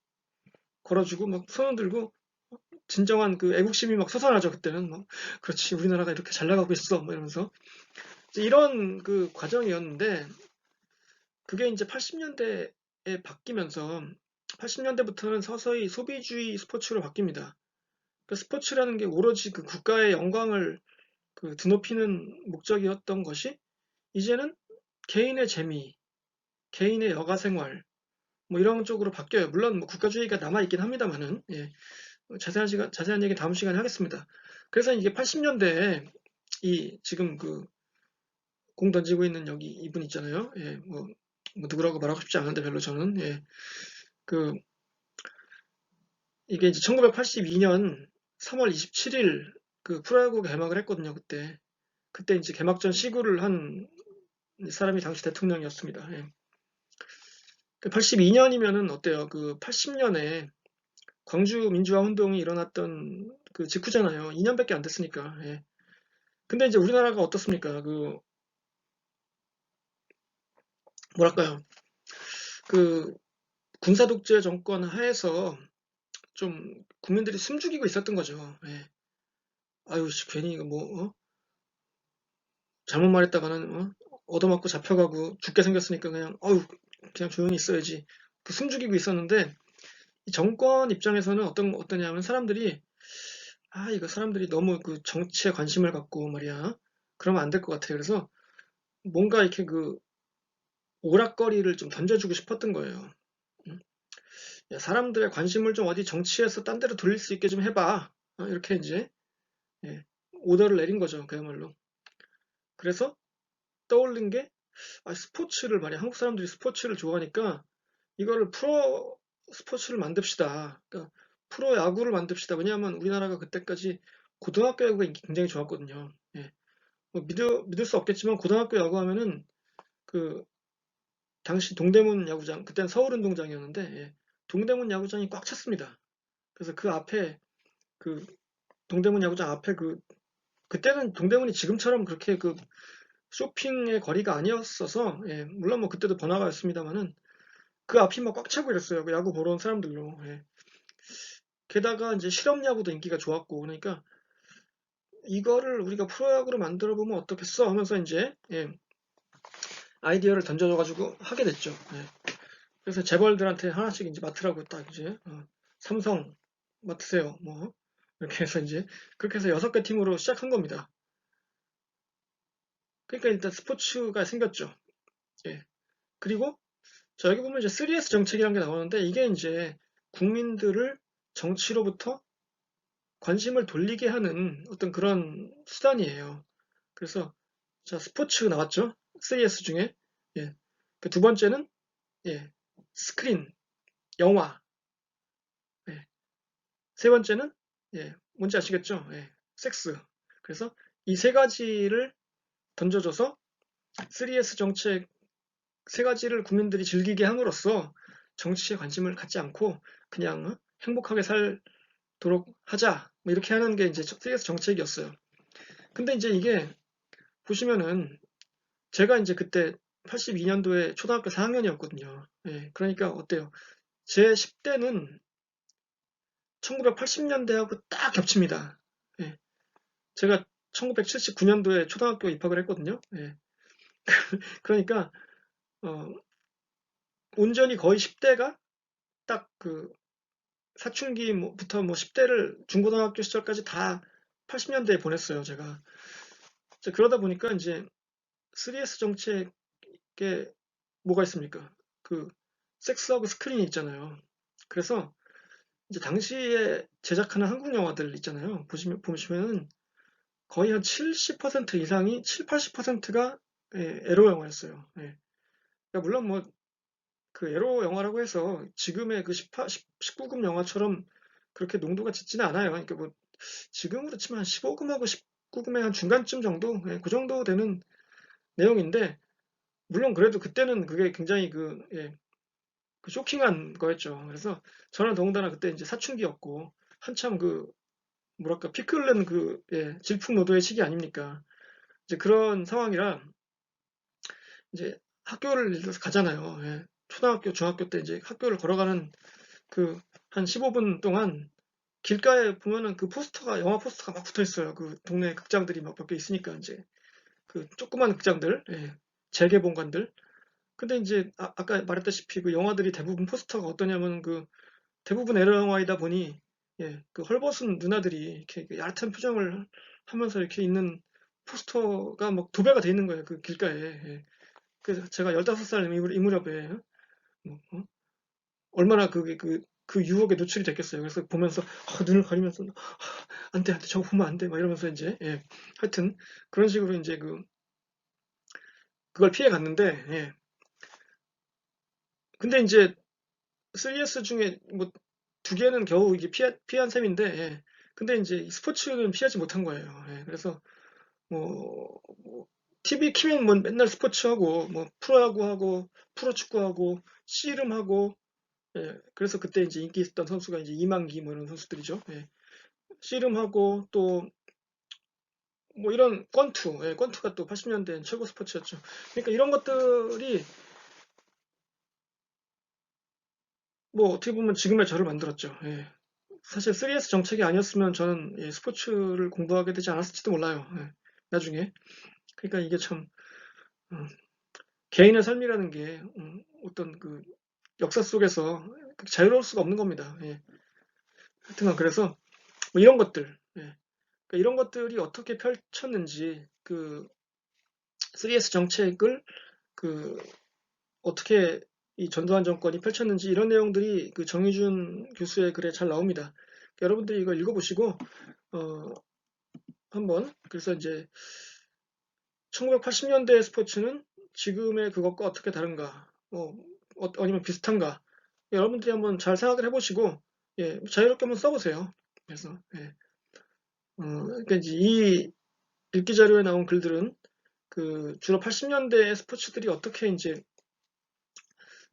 걸어주고 막 손을 들고 진정한 그 애국심이 막 솟아나죠. 그때는 막 그렇지 우리나라가 이렇게 잘 나가고 있어 뭐 이러면서 이런 그 과정이었는데 그게 이제 80년대에 바뀌면서 80년대부터는 서서히 소비주의 스포츠로 바뀝니다. 그 스포츠라는 게 오로지 그 국가의 영광을 그 드높이는 목적이었던 것이 이제는 개인의 재미, 개인의 여가 생활 뭐 이런 쪽으로 바뀌어요. 물론 뭐 국가주의가 남아 있긴 합니다만은 예. 자세한 얘기 다음 시간에 하겠습니다. 그래서 이게 80년대에 이 지금 그 공 던지고 있는 여기 이분 있잖아요. 예, 뭐 누구라고 말하고 싶지 않은데 별로 저는 예, 그 이게 이제 1982년 3월 27일 그 프로야구 개막을 했거든요. 그때 이제 개막전 시구를 한 사람이 당시 대통령이었습니다. 예. 82년이면은 어때요? 그 80년에 광주 민주화 운동이 일어났던 그 직후잖아요. 2년밖에 안 됐으니까. 예. 근데 이제 우리나라가 어떻습니까? 그 뭐랄까요? 그 군사 독재 정권 하에서 좀 국민들이 숨죽이고 있었던 거죠. 예. 아유, 괜히 이거 뭐 잘못 말했다가는 얻어맞고 잡혀가고 죽게 생겼으니까 그냥 아유 그냥 조용히 있어야지. 그 숨죽이고 있었는데 이 정권 입장에서는 어떠냐면 사람들이 이거 사람들이 너무 그 정치에 관심을 갖고 말이야. 그러면 안 될 것 같아요. 그래서 뭔가 이렇게 그 오락거리를 좀 던져주고 싶었던 거예요. 음. 야, 사람들의 관심을 좀 어디 정치에서 딴 데로 돌릴 수 있게 좀 해봐. 이렇게 이제 예, 오더를 내린 거죠. 그야말로. 그래서 떠올린 게 스포츠를 말이야. 한국 사람들이 스포츠를 좋아하니까 이거를 프로 스포츠를 만듭시다. 그러니까 프로 야구를 만듭시다. 왜냐하면 우리나라가 그때까지 고등학교 야구가 인기 굉장히 좋았거든요. 예. 뭐 믿을 수 없겠지만 고등학교 야구 하면은 그 당시 동대문 야구장, 그때는 서울운동장이었는데 예, 동대문 야구장이 꽉 찼습니다. 그래서 그 앞에 그 동대문 야구장 앞에 그때는 동대문이 지금처럼 그렇게 그 쇼핑의 거리가 아니었어서 예, 물론 뭐 그때도 번화가였습니다만은 그 앞이 막 꽉 차고 이랬어요. 그 야구 보러 온 사람들로. 예. 게다가 이제 실업 야구도 인기가 좋았고 그러니까 이거를 우리가 프로야구로 만들어 보면 어떻겠어 하면서 이제 예, 아이디어를 던져줘가지고 하게 됐죠. 예. 그래서 재벌들한테 하나씩 이제 맡으라고 딱 이제 삼성 맡으세요. 뭐 이렇게 해서 이제 그렇게 해서 6개 팀으로 시작한 겁니다. 그러니까 일단 스포츠가 생겼죠. 예. 그리고 자, 여기 보면 이제 3S 정책이라는 게 나오는데 이게 이제 국민들을 정치로부터 관심을 돌리게 하는 어떤 그런 수단이에요. 그래서 자, 스포츠 나왔죠? 3S 중에. 예. 그 두 번째는 예, 스크린, 영화. 예. 세 번째는 예, 뭔지 아시겠죠? 예, 섹스. 그래서 이 세 가지를 던져줘서 3S 정책 세 가지를 국민들이 즐기게 함으로써 정치에 관심을 갖지 않고 그냥 행복하게 살도록 하자. 뭐 이렇게 하는 게 이제 3S 정책이었어요. 근데 이제 이게 보시면은 제가 이제 그때 82년도에 초등학교 4학년이었거든요. 예, 그러니까 어때요? 제 10대는 1980년대하고 딱 겹칩니다. 예, 제가 1979년도에 초등학교 입학을 했거든요. 예, 그러니까 어, 온전히 거의 10대가 딱 그 사춘기부터 뭐 10대를 중고등학교 시절까지 다 80년대에 보냈어요, 제가. 이제 그러다 보니까 이제 3S 정책에 뭐가 있습니까? 그 섹스하고 스크린이 있잖아요. 그래서 이제 당시에 제작하는 한국 영화들 있잖아요. 보시면은 거의 한 70% 이상이 7, 80%가 에로 영화였어요. 예. 그러니까 물론 뭐 그 에로 영화라고 해서 지금의 그 19금 영화처럼 그렇게 농도가 짙지는 않아요. 그러니까 뭐 지금으로 치면 한 15금하고 19금의 한 중간쯤 정도, 그 정도 되는 내용인데, 물론 그래도 그때는 그게 굉장히 그 쇼킹한 거였죠. 그래서 저는 더군다나 그때 이제 사춘기였고 한참 그 뭐랄까 피 끓는 질풍노도의 시기 아닙니까? 이제 그런 상황이라 이제 학교를 예를 들어서 가잖아요. 예. 초등학교, 중학교 때 이제 학교를 걸어가는 그 한 15분 동안 길가에 보면은 그 포스터가, 영화 포스터가 막 붙어 있어요. 그 동네 극장들이 막 몇 개 있으니까 이제 그 조그만 극장들, 재개봉관들. 근데 이제 까 말했다시피 그 영화들이 대부분 포스터가 어떠냐면 그 대부분 에러 영화이다 보니 그 헐벗은 누나들이 이렇게 그 얕은 표정을 하면서 이렇게 있는 포스터가 막 도배가 돼 있는 거예요. 그 길가에. 예. 그래서 제가 15살 이 무렵에 얼마나 그 유혹에 노출이 됐겠어요. 그래서 보면서 눈을 가리면서 안 돼, 안 돼, 저거 보면 안 돼, 막 이러면서 이제 하여튼 그런 식으로 이제 그걸 피해 갔는데 근데 이제 3S 중에 뭐 두 개는 겨우 이게 피한 셈인데 근데 이제 스포츠는 피하지 못한 거예요. 그래서 뭐 TV 키면 뭐 맨날 스포츠하고 뭐 프로야구하고 프로축구하고 씨름하고 그래서 그때 이제 인기 있었던 선수가 이제 이만기 뭐 이런 선수들이죠. 씨름하고 또 뭐 이런 권투, 권투가 또 80년대 최고 스포츠였죠. 그러니까 이런 것들이 뭐 어떻게 보면 지금의 저를 만들었죠. 사실 3S 정책이 아니었으면 저는 스포츠를 공부하게 되지 않았을지도 몰라요. 나중에. 그러니까 이게 참 개인의 삶이라는 게 어떤 그 역사 속에서 자유로울 수가 없는 겁니다. 하여튼간 그래서 뭐 이런 것들, 그러니까 이런 것들이 어떻게 펼쳤는지 그 3S 정책을 그 어떻게 이 전두환 정권이 펼쳤는지 이런 내용들이 그 정의준 교수의 글에 잘 나옵니다. 그러니까 여러분들이 이걸 읽어보시고 어, 한번 그래서 이제 1980년대 스포츠는 지금의 그것과 어떻게 다른가, 아니면 비슷한가, 여러분들이 한번 잘 생각을 해보시고 자유롭게 한번 써보세요. 그래서 그러니까 이제 이 읽기 자료에 나온 글들은 그 주로 80년대 스포츠들이 어떻게 이제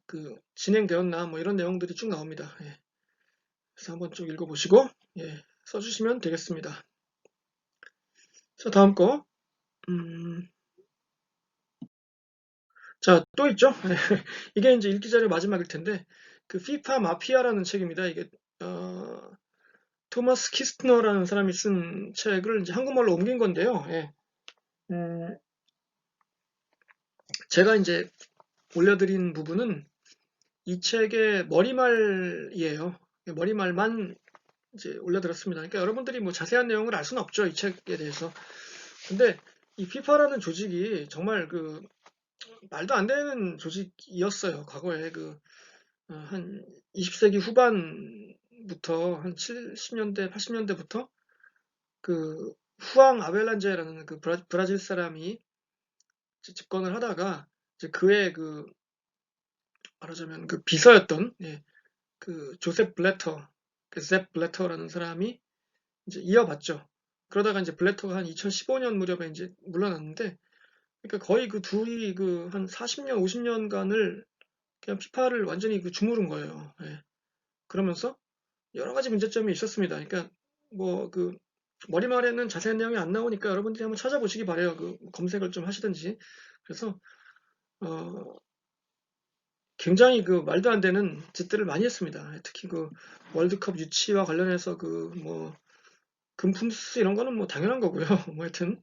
그 진행되었나 뭐 이런 내용들이 쭉 나옵니다. 그래서 한번 쭉 읽어보시고 써주시면 되겠습니다. 자, 다음 거. 자, 또 있죠? 이게 이제 읽기 자료 마지막일 텐데 그 피파 마피아라는 책입니다. 이게 토마스 키스트너라는 사람이 쓴 책을 이제 한국말로 옮긴 건데요. 제가 이제 올려드린 부분은 이 책의 머리말이에요. 머리말만 이제 올려드렸습니다. 그러니까 여러분들이 뭐 자세한 내용을 알 수는 없죠. 이 책에 대해서. 근데 이 피파라는 조직이 정말 그 말도 안 되는 조직이었어요. 과거에 한 20세기 후반부터 한 70년대, 80년대부터 그 후앙 아벨란제라는 그 브라질 사람이 집권을 하다가 이제 그의 말하자면 그 비서였던 그 조셉 블래터, 셉 블래터라는 사람이 이제 이어봤죠. 그러다가 이제 블래터가 한 2015년 무렵에 이제 물러났는데, 그러니까 거의 그 둘이 그 한 40년, 50년간을 그냥 피파를 완전히 그 주무른 거예요. 그러면서 여러 가지 문제점이 있었습니다. 그러니까 뭐 머리말에는 자세한 내용이 안 나오니까 여러분들이 한번 찾아보시기 바래요. 그 검색을 좀 하시든지. 그래서 어, 굉장히 그 말도 안 되는 짓들을 많이 했습니다. 특히 그 월드컵 유치와 관련해서 그 뭐 금품수 이런 거는 뭐 당연한 거고요. 뭐 하여튼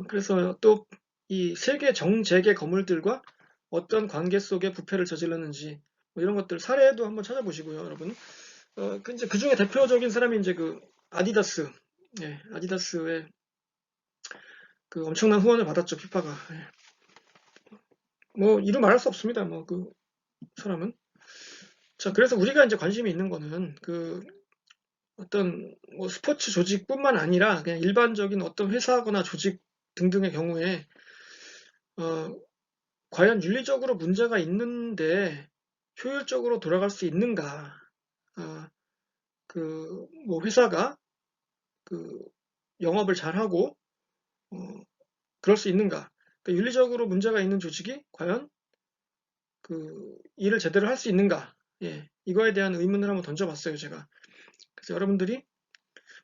그래서 또 이 세계 정재계 거물들과 어떤 관계 속에 부패를 저질렀는지 뭐 이런 것들 사례도 한번 찾아보시고요, 여러분. 이제 그 중에 대표적인 사람이 이제 그 아디다스, 아디다스의 그 엄청난 후원을 받았죠, 피파가. 뭐 이루 말할 수 없습니다, 뭐 그 사람은. 자, 그래서 우리가 이제 관심이 있는 거는 그 어떤 뭐 스포츠 조직뿐만 아니라 그냥 일반적인 어떤 회사거나 조직 등등의 경우에 어, 과연 윤리적으로 문제가 있는데 효율적으로 돌아갈 수 있는가? 그 뭐 회사가 그 영업을 잘하고 그럴 수 있는가? 그러니까 윤리적으로 문제가 있는 조직이 과연 그 일을 제대로 할 수 있는가? 예, 이거에 대한 의문을 한번 던져봤어요, 제가. 그래서 여러분들이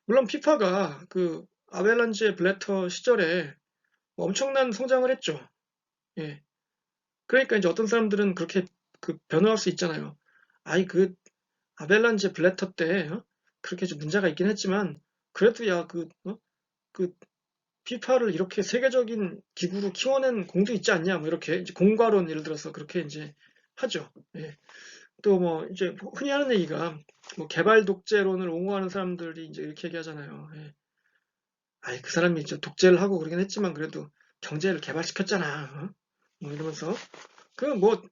물론 피파가 그 아벨란지의 블래터 시절에 뭐 엄청난 성장을 했죠. 예. 그러니까 이제 어떤 사람들은 그렇게 그 변호할 수 있잖아요. 아이 그 아벨란지 블래터 때 그렇게 좀 문제가 있긴 했지만 그래도 야 그 피파를 이렇게 세계적인 기구로 키워낸 공도 있지 않냐 뭐 이렇게 이제 공과론 예를 들어서 그렇게 이제 하죠. 예. 또 뭐 이제 흔히 하는 얘기가 뭐 개발 독재론을 옹호하는 사람들이 이제 이렇게 얘기하잖아요. 예. 아이 그 사람이 이제 독재를 하고 그러긴 했지만 그래도 경제를 개발시켰잖아. 뭐 이러면서 그 뭐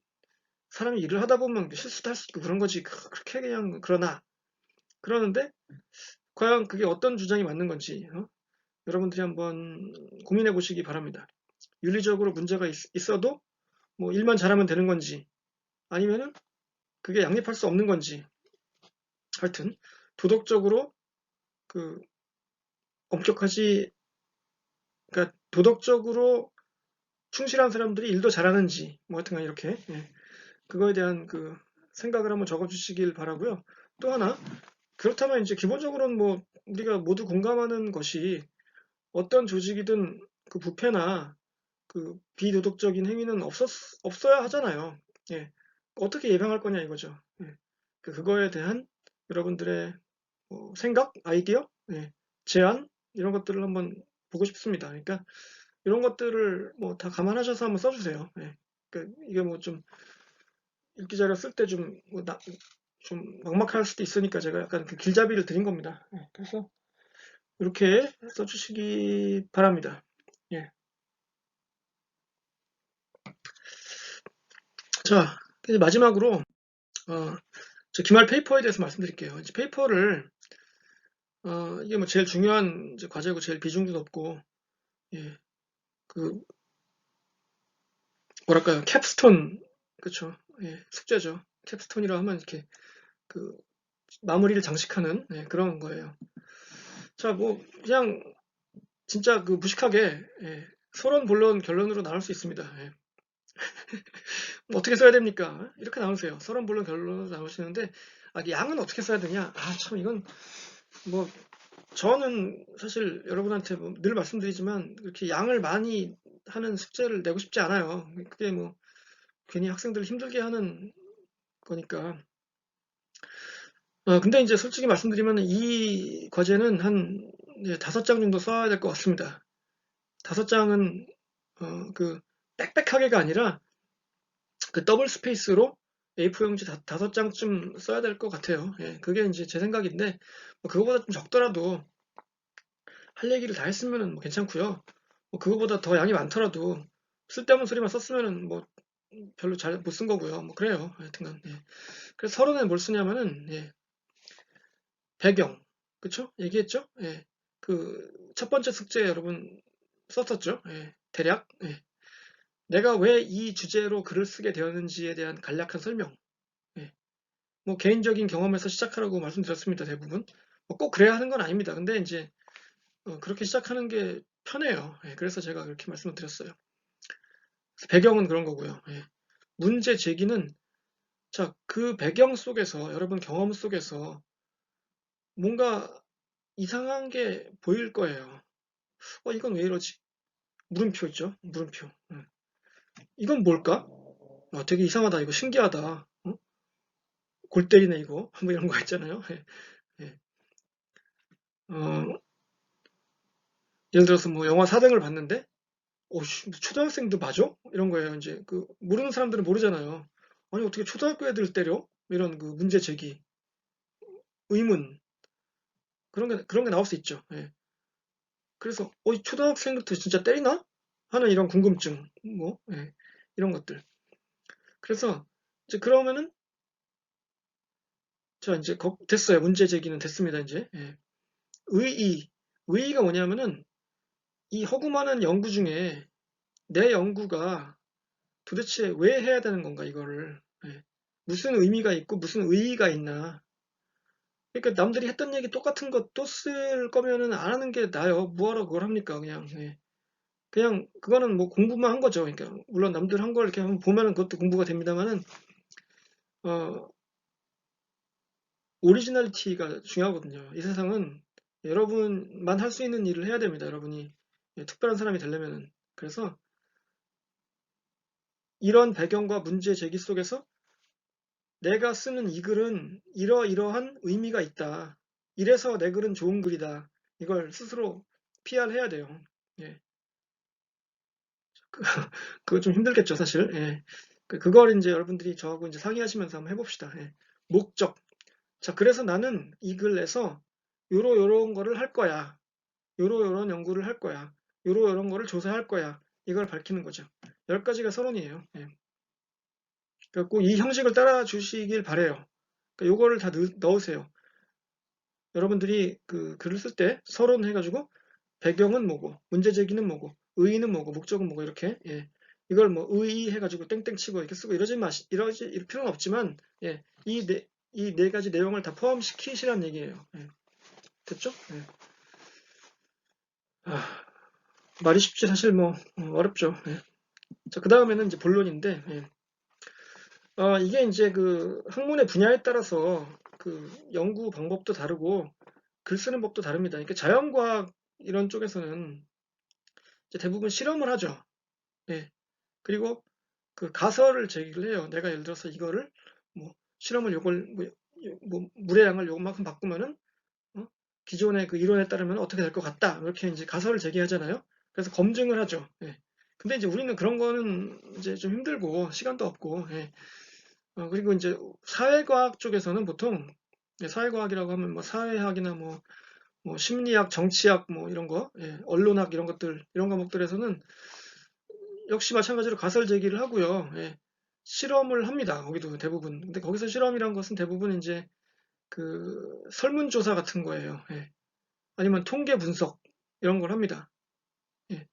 사람이 일을 하다 보면 실수도 할 수 있고 그런 거지 그렇게 그냥 그러는데 과연 그게 어떤 주장이 맞는 건지 여러분들이 한번 고민해 보시기 바랍니다. 윤리적으로 문제가 있어도 뭐 일만 잘하면 되는 건지 아니면은 그게 양립할 수 없는 건지 하여튼 도덕적으로 그 엄격하지 그러니까 도덕적으로 충실한 사람들이 일도 잘하는지 뭐 하여튼간 이렇게 그거에 대한 그 생각을 한번 적어주시길 바라고요. 또 하나 그렇다면 이제 기본적으로는 뭐 우리가 모두 공감하는 것이 어떤 조직이든 그 부패나 그 비도덕적인 행위는 없어야 하잖아요. 예. 어떻게 예방할 거냐 이거죠. 예. 그거에 대한 여러분들의 생각, 아이디어, 제안 이런 것들을 한번 보고 싶습니다. 그러니까 이런 것들을 뭐 다 감안하셔서 한번 써주세요. 예. 그러니까 이게 뭐 좀 읽기 자료 쓸 때 좀 막막할 수도 있으니까 제가 약간 그 길잡이를 드린 겁니다. 예. 그래서 이렇게 써주시기 바랍니다. 예. 자, 이제 마지막으로 저 기말 페이퍼에 대해서 말씀드릴게요. 이제 페이퍼를 이게 뭐 제일 중요한 이제 과제고 제일 비중도 높고 예, 그 뭐랄까요 캡스톤 그쵸? 예, 숙제죠. 캡스톤이라 하면 이렇게 그 마무리를 장식하는 그런 거예요. 자, 뭐 그냥 진짜 그 무식하게 서론 본론 결론으로 나눌 수 있습니다. 예. 뭐 어떻게 써야 됩니까? 이렇게 나누세요. 서론 본론 결론으로 나누시는데 양은 어떻게 써야 되냐? 참 이건 뭐 저는 사실 여러분한테 뭐늘 말씀드리지만 이렇게 양을 많이 하는 숙제를 내고 싶지 않아요. 그게 뭐 괜히 학생들 힘들게 하는 거니까. 근데 이제 솔직히 말씀드리면 이 과제는 한 5장 정도 써야 될 것 같습니다. 5장은 그 빽빽하게가 아니라 그 더블 스페이스로 A4용지 5장쯤 써야 될 것 같아요. 예, 그게 이제 제 생각인데 뭐 그거보다 좀 적더라도 할 얘기를 다 했으면 뭐 괜찮고요. 뭐 그거보다 더 양이 많더라도 쓸데없는 소리만 썼으면은 뭐 별로 잘 못 쓴 거고요. 뭐 그래요. 하여튼간. 예. 그래서 서론에 뭘 쓰냐면은 배경, 그쵸? 얘기했죠? 예. 그 첫 번째 숙제 여러분 썼었죠? 예. 대략. 예. 내가 왜 이 주제로 글을 쓰게 되었는지에 대한 간략한 설명. 예. 뭐 개인적인 경험에서 시작하라고 말씀드렸습니다. 대부분. 뭐 꼭 그래야 하는 건 아닙니다. 근데 이제 그렇게 시작하는 게 편해요. 예. 그래서 제가 그렇게 말씀을 드렸어요. 배경은 그런 거고요. 예. 문제 제기는 자, 그 배경 속에서 여러분 경험 속에서 뭔가 이상한 게 보일 거예요. 이건 왜 이러지? 물음표 있죠? 물음표. 이건 뭘까? 되게 이상하다. 이거 신기하다. 골 때리네 이거. 뭐 이런 거 있잖아요. 예, 예. 어, 예를 들어서 뭐 영화 4등을 봤는데, 초등학생도 맞아? 이런 거예요. 이제 그 모르는 사람들은 모르잖아요. 아니 어떻게 초등학교 애들 때려? 이런 그 문제 제기, 의문 그런 게 나올 수 있죠. 예. 그래서 이 초등학생부터 진짜 때리나? 하는 이런 궁금증, 뭐 예. 이런 것들. 그래서 이제 그러면은 자 이제 됐어요. 문제 제기는 됐습니다. 이제 예. 의의 의의가 뭐냐면은 이 허구 많은 연구 중에 내 연구가 도대체 왜 해야 되는 건가 이거를 예. 무슨 의미가 있고 무슨 의의가 있나. 그러니까 남들이 했던 얘기 똑같은 거 또 쓸 거면은 안 하는 게 나아요. 뭐하러 그걸 합니까? 그냥 예. 그냥 그거는 뭐 공부만 한 거죠. 그러니까 물론 남들 한 걸 이렇게 한번 보면은 그것도 공부가 됩니다만은 어, 오리지널리티가 중요하거든요. 이 세상은 여러분만 할 수 있는 일을 해야 됩니다. 여러분이 예, 특별한 사람이 되려면은. 그래서 이런 배경과 문제 제기 속에서 내가 쓰는 이 글은 이러이러한 의미가 있다. 이래서 내 글은 좋은 글이다. 이걸 스스로 PR해야 돼요. 예. 그거 좀 힘들겠죠, 사실. 예. 그걸 이제 여러분들이 저하고 이제 상의하시면서 한번 해봅시다. 예. 목적. 자, 그래서 나는 이 글에서 요런 거를 할 거야. 요런 연구를 할 거야. 요런 거를 조사할 거야. 이걸 밝히는 거죠. 10가지가 서론이에요. 예. 그러니까 꼭 이 형식을 따라 주시길 바래요. 그러니까 요거를 다 넣으세요. 여러분들이 그 글을 쓸 때 서론 해가지고 배경은 뭐고, 문제 제기는 뭐고, 의의는 뭐고, 목적은 뭐고 이렇게 예. 이걸 뭐 의의 해가지고 땡땡 치고 이렇게 쓰고 이럴 필요는 없지만 예. 이 네 가지 내용을 다 포함시키시란 얘기예요. 예. 됐죠? 예. 아, 말이 쉽지 사실 뭐 어렵죠. 예. 자, 그 다음에는 이제 본론인데 예. 이게 이제 그 학문의 분야에 따라서 그 연구 방법도 다르고 글 쓰는 법도 다릅니다. 그러니까 자연과학 이런 쪽에서는 이제 대부분 실험을 하죠. 예. 그리고 그 가설을 제기를 해요. 내가 예를 들어서 이거를 뭐 실험을 요걸 뭐 물의 양을 요만큼 바꾸면은 어? 기존의 그 이론에 따르면 어떻게 될 것 같다. 이렇게 이제 가설을 제기하잖아요. 그래서 검증을 하죠. 예. 근데 이제 우리는 그런 거는 이제 좀 힘들고 시간도 없고 예. 그리고 이제 사회과학 쪽에서는 보통 예, 사회과학이라고 하면 뭐 사회학이나 뭐 심리학, 정치학 뭐 이런 거, 예, 언론학 이런 것들 이런 과목들에서는 역시 마찬가지로 가설 제기를 하고요. 예, 실험을 합니다. 거기도 대부분. 근데 거기서 실험이란 것은 대부분 이제 그 설문조사 같은 거예요. 예, 아니면 통계 분석 이런 걸 합니다. 예,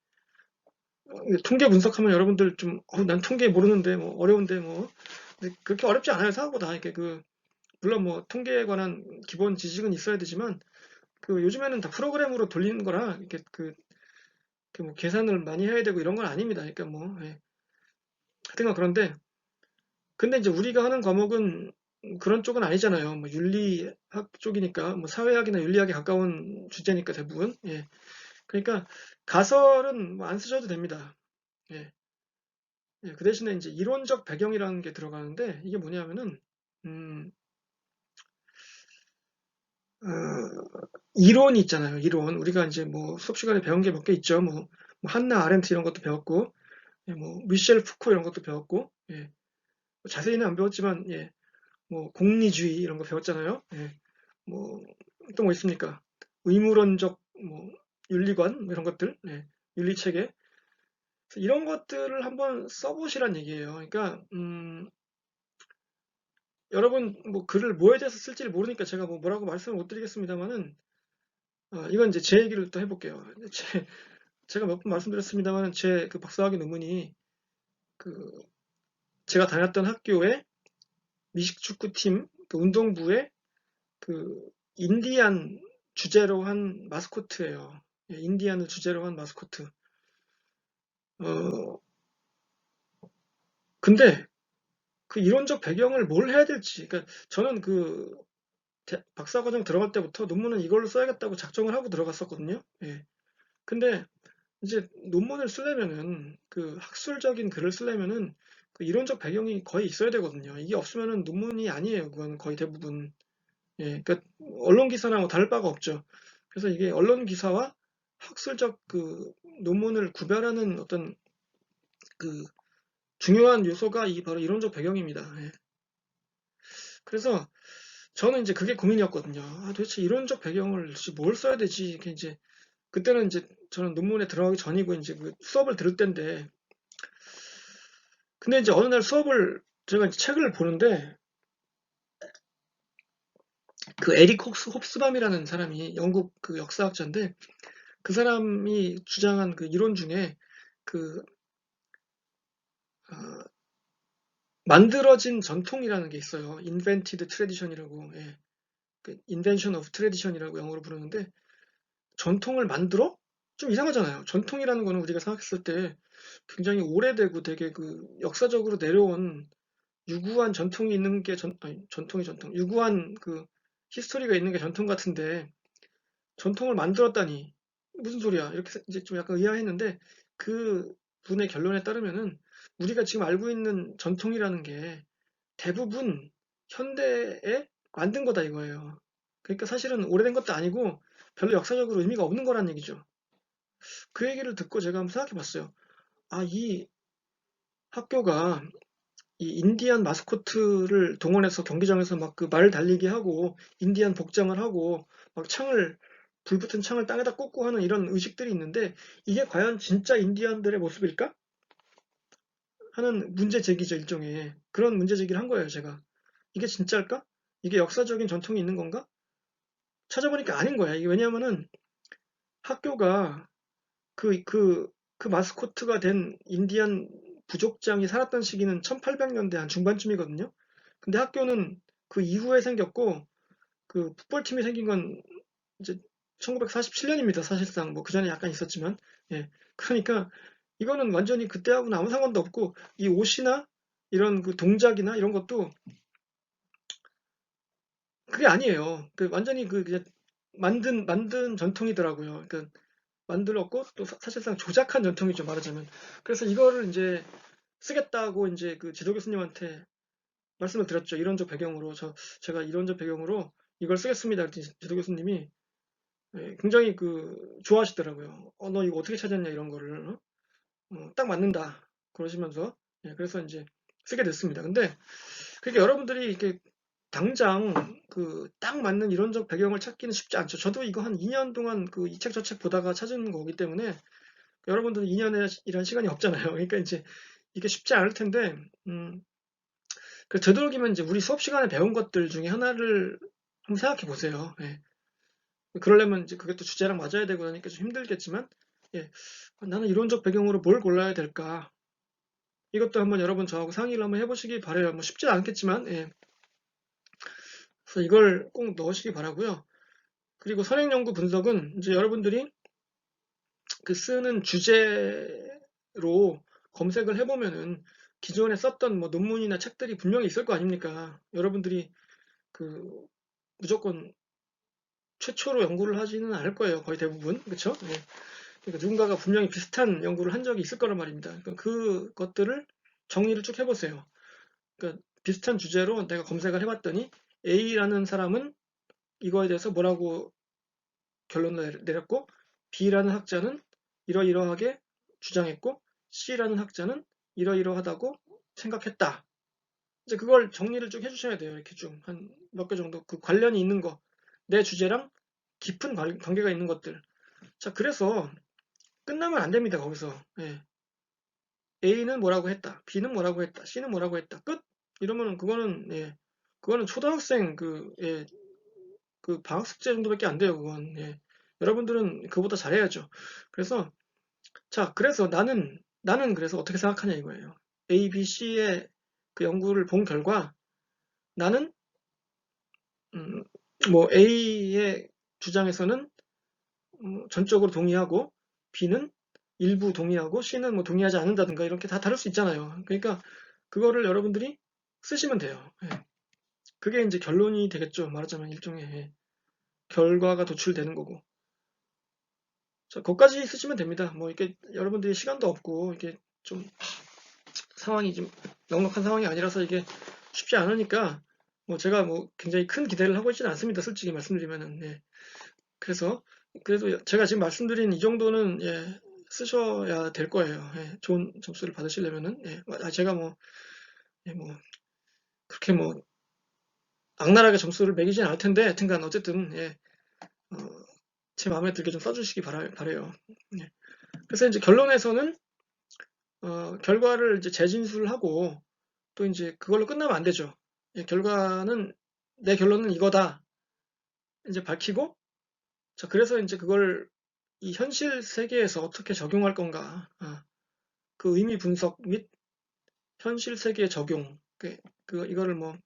통계 분석하면 여러분들 좀, 난 통계 모르는데 뭐 어려운데 뭐 근데 그렇게 어렵지 않아요. 생각보다 이렇게 물론 뭐 통계에 관한 기본 지식은 있어야 되지만 그 요즘에는 다 프로그램으로 돌리는 거라 이렇게 뭐 계산을 많이 해야 되고 이런 건 아닙니다. 그러니까 뭐 예. 하여튼간 그런데 근데 이제 우리가 하는 과목은 그런 쪽은 아니잖아요. 뭐 윤리학 쪽이니까 뭐 사회학이나 윤리학에 가까운 주제니까 대부분. 예. 그러니까 가설은 뭐 안 쓰셔도 됩니다. 예. 예. 그 대신에 이제 이론적 배경이라는 게 들어가는데 이게 뭐냐면은 음, 이론이 있잖아요. 이론. 우리가 이제 뭐 수업 시간에 배운 게 몇 개 있죠. 뭐 한나 아렌트 이런 것도 배웠고, 예, 뭐 미셸 푸코 이런 것도 배웠고, 예. 뭐 자세히는 안 배웠지만, 예, 뭐 공리주의 이런 거 배웠잖아요. 예. 뭐 또 뭐 있습니까? 의무론적 뭐 윤리관 뭐 이런 것들, 예. 윤리 체계 이런 것들을 한번 써보시란 얘기예요. 그러니까 여러분 뭐 글을 뭐에 대해서 쓸지를 모르니까 제가 뭐 뭐라고 말씀을 못 드리겠습니다만은 이건 이제 제 얘기를 또 해볼게요. 제가 몇 번 말씀드렸습니다만 제 그 박사학위 논문이 그 제가 다녔던 학교의 미식축구팀 그 운동부의 그 인디안 주제로 한 마스코트예요. 예, 인디안을 주제로 한 마스코트. 어, 근데 그 이론적 배경을 뭘 해야 될지, 그러니까 저는 그 박사과정 들어갈 때부터 논문은 이걸로 써야겠다고 작정을 하고 들어갔었거든요. 예. 근데 이제 논문을 쓰려면은 그 학술적인 글을 쓰려면은 그 이론적 배경이 거의 있어야 되거든요. 이게 없으면은 논문이 아니에요. 그건 거의 대부분. 예, 그러니까 언론 기사나 뭐 다를 바가 없죠. 그래서 이게 언론 기사와 학술적 그 논문을 구별하는 어떤 그 중요한 요소가 바로 이론적 배경입니다. 예. 그래서 저는 이제 그게 고민이었거든요. 도대체 이론적 배경을 뭘 써야 되지? 이게 이제 그때는 이제 저는 논문에 들어가기 전이고 이제 그 수업을 들을 때인데, 근데 이제 어느 날 제가 이제 책을 보는데 그 에릭 홉스밤이라는 사람이 영국 그 역사학자인데, 그 사람이 주장한 그 이론 중에 그 어, 만들어진 전통이라는 게 있어요. invented tradition이라고. 예. 그 invention of tradition이라고 영어로 부르는데, 전통을 만들어? 좀 이상하잖아요. 전통이라는 거는 우리가 생각했을 때 굉장히 오래되고 되게 그 역사적으로 내려온 유구한 전통이 있는 게 전통. 유구한 그 히스토리가 있는 게 전통 같은데, 전통을 만들었다니 무슨 소리야? 이렇게 이제 좀 약간 의아했는데, 그 분의 결론에 따르면은 우리가 지금 알고 있는 전통이라는 게 대부분 현대에 만든 거다 이거예요. 그러니까 사실은 오래된 것도 아니고 별로 역사적으로 의미가 없는 거란 얘기죠. 그 얘기를 듣고 제가 한번 생각해 봤어요. 이 학교가 이 인디안 마스코트를 동원해서 경기장에서 막 그 말 달리기 하고 인디안 복장을 하고 막 불 붙은 창을 땅에다 꽂고 하는 이런 의식들이 있는데, 이게 과연 진짜 인디언들의 모습일까? 하는 문제 제기죠, 일종의. 그런 문제 제기를 한 거예요, 제가. 이게 진짜일까? 이게 역사적인 전통이 있는 건가? 찾아보니까 아닌 거야. 이게 왜냐면은 학교가 그 마스코트가 된 인디안 부족장이 살았던 시기는 1800년대 한 중반쯤이거든요. 근데 학교는 그 이후에 생겼고, 그 풋볼팀이 생긴 건 이제 1947년입니다. 사실상 뭐 그 전에 약간 있었지만, 예. 그러니까 이거는 완전히 그때하고는 아무 상관도 없고, 이 옷이나 이런 그 동작이나 이런 것도 그게 아니에요. 그 완전히 그냥 만든 전통이더라고요. 그러니까 만들었고 또 사실상 조작한 전통이죠, 말하자면. 그래서 이거를 이제 쓰겠다고 이제 그 지도 교수님한테 말씀을 드렸죠. 이론적 배경으로 제가 이론적 배경으로 이걸 쓰겠습니다. 그랬더니 지도 교수님이 굉장히 그 좋아하시더라고요. 너 이거 어떻게 찾았냐 이런 거를. 딱 맞는다 그러시면서. 그래서 이제 쓰게 됐습니다. 근데 그러니까 여러분들이 이렇게 당장 그 딱 맞는 이론적 배경을 찾기는 쉽지 않죠. 저도 이거 한 2년 동안 그 이 책 저 책 보다가 찾은 거기 때문에, 여러분들은 2년이라는 시간이 없잖아요. 그러니까 이제 이게 쉽지 않을 텐데, 그 되도록이면 이제 우리 수업 시간에 배운 것들 중에 하나를 한번 생각해 보세요. 예. 그러려면 이제 그게 또 주제랑 맞아야 되고 하니까 좀 힘들겠지만, 예. 나는 이론적 배경으로 뭘 골라야 될까? 이것도 한번 여러분 저하고 상의를 한번 해보시기 바래요. 뭐 쉽지 않겠지만, 예. 그래서 이걸 꼭 넣으시기 바라고요. 그리고 선행연구 분석은 이제 여러분들이 그 쓰는 주제로 검색을 해보면은 기존에 썼던 뭐 논문이나 책들이 분명히 있을 거 아닙니까? 여러분들이 그 무조건 최초로 연구를 하지는 않을 거예요. 거의 대부분. 그쵸? 네. 그러니까 누군가가 분명히 비슷한 연구를 한 적이 있을 거란 말입니다. 그러니까 그것들을 정리를 쭉 해보세요. 그러니까 비슷한 주제로 내가 검색을 해봤더니 A라는 사람은 이거에 대해서 뭐라고 결론을 내렸고, B라는 학자는 이러이러하게 주장했고, C라는 학자는 이러이러하다고 생각했다. 이제 그걸 정리를 쭉 해주셔야 돼요. 이렇게 좀 한 몇 개 정도 그 관련이 있는 거, 내 주제랑 깊은 관계가 있는 것들. 자, 그래서 끝나면 안 됩니다. 거기서. 예. A는 뭐라고 했다, B는 뭐라고 했다, C는 뭐라고 했다. 끝. 이러면은 그거는 초등학생 그 방학 숙제 정도밖에 안 돼요. 그건. 예. 여러분들은 그보다 잘해야죠. 그래서 그래서 나는 그래서 어떻게 생각하냐 이거예요. A, B, C의 그 연구를 본 결과 나는 뭐 A의 주장에서는 전적으로 동의하고, B는 일부 동의하고, C는 뭐 동의하지 않는다든가 이렇게 다 다를 수 있잖아요. 그러니까 그거를 여러분들이 쓰시면 돼요. 예. 그게 이제 결론이 되겠죠. 말하자면 일종의 결과가 도출되는 거고. 자, 거기까지 쓰시면 됩니다. 뭐 이렇게 여러분들이 시간도 없고 이게 좀 상황이 좀 넉넉한 상황이 아니라서 이게 쉽지 않으니까 뭐 제가 뭐 굉장히 큰 기대를 하고 있지는 않습니다. 솔직히 말씀드리면은. 그래서 그래도 제가 지금 말씀드린 이 정도는 쓰셔야 될 거예요. 예, 좋은 점수를 받으시려면은. 예, 제가 뭐, 예, 뭐 그렇게 뭐 악랄하게 점수를 매기진 않을 텐데, 하여튼간 어쨌든 예, 어, 제 마음에 들게 좀 써주시기 바래요. 예. 그래서 이제 결론에서는 결과를 이제 재진술을 하고 또 이제 그걸로 끝나면 안 되죠. 예, 내 결론은 이거다. 이제 밝히고, 자, 그래서 이제 그걸 이 현실 세계에서 어떻게 적용할 건가. 그 의미 분석 및 현실 세계의 적용. 이거를 뭐,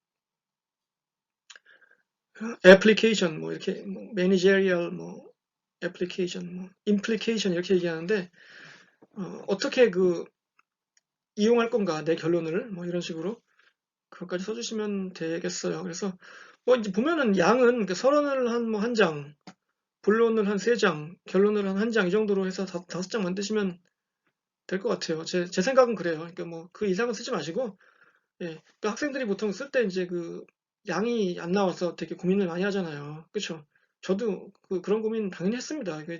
애플리케이션, 뭐, 이렇게, 뭐, 매니제리얼, 뭐, 애플리케이션, 뭐, 임플리케이션 이렇게 얘기하는데, 어떻게 이용할 건가, 내 결론을, 뭐, 이런 식으로. 그것까지 써주시면 되겠어요. 그래서, 뭐, 이제 보면은 양은 서론을 한 뭐, 한 장, 본론을 한 세 장, 결론을 한 한 장, 이 정도로 해서 다섯 장 만드시면 될 것 같아요. 제 생각은 그래요. 그러니까 뭐, 그 이상은 쓰지 마시고, 예. 그러니까 학생들이 보통 쓸 때 이제 양이 안 나와서 되게 고민을 많이 하잖아요. 그쵸? 저도 그런 고민 당연히 했습니다. 이게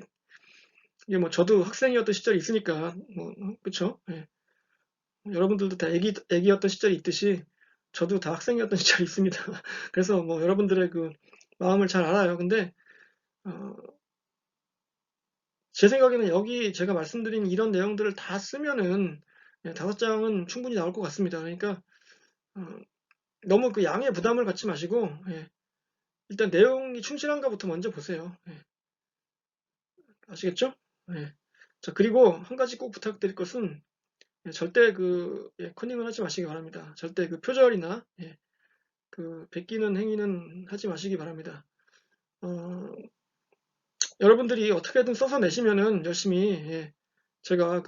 뭐, 저도 학생이었던 시절이 있으니까, 뭐, 그쵸? 예. 여러분들도 다 애기였던 시절이 있듯이, 저도 다 학생이었던 시절이 있습니다. 그래서 뭐, 여러분들의 마음을 잘 알아요. 근데, 어, 제 생각에는 여기 제가 말씀드린 이런 내용들을 다 쓰면은, 예, 다섯 장은 충분히 나올 것 같습니다. 그러니까, 어, 너무 양의 부담을 갖지 마시고, 예, 일단 내용이 충실한가부터 먼저 보세요. 예, 아시겠죠? 예. 자, 그리고 한 가지 꼭 부탁드릴 것은, 예, 절대 커닝을 하지 마시기 바랍니다. 절대 표절이나, 예, 베끼는 행위는 하지 마시기 바랍니다. 어, 여러분들이 어떻게든 써서 내시면은 열심히, 예, 제가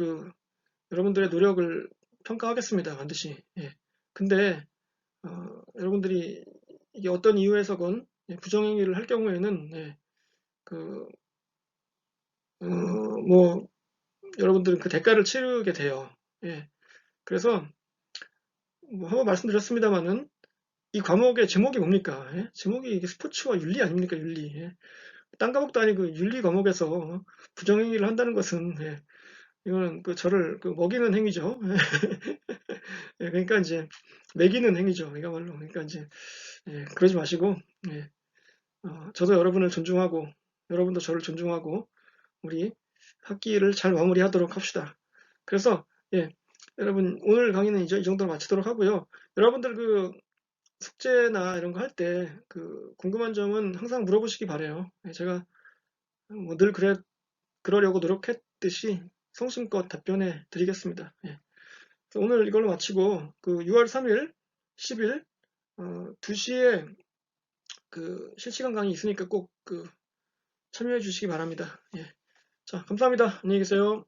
여러분들의 노력을 평가하겠습니다. 반드시. 예. 근데, 여러분들이 이게 어떤 이유에서건 예, 부정행위를 할 경우에는, 예, 그, 뭐, 여러분들은 그 대가를 치르게 돼요. 예. 그래서, 뭐, 한번 말씀드렸습니다만은, 이 과목의 제목이 뭡니까? 예? 제목이 이게 스포츠와 윤리 아닙니까? 윤리. 예. 딴 과목도 아니고 윤리 과목에서 부정행위를 한다는 것은, 예, 이거는 저를 먹이는 행위죠. 예, 그러니까 이제, 매기는 행위죠. 이거말로. 그러니까 이제, 예, 그러지 마시고, 예, 저도 여러분을 존중하고, 여러분도 저를 존중하고, 우리 학기를 잘 마무리하도록 합시다. 그래서, 예, 여러분, 오늘 강의는 이 정도로 마치도록 하고요. 여러분들 숙제나 이런 거 할 때, 궁금한 점은 항상 물어보시기 바래요. 예, 제가 뭐 늘 그러려고 노력했듯이 성심껏 답변해 드리겠습니다. 예. 오늘 이걸로 마치고, 6월 3일, 10일, 2시에 실시간 강의 있으니까 꼭 참여해 주시기 바랍니다. 예. 자, 감사합니다. 안녕히 계세요.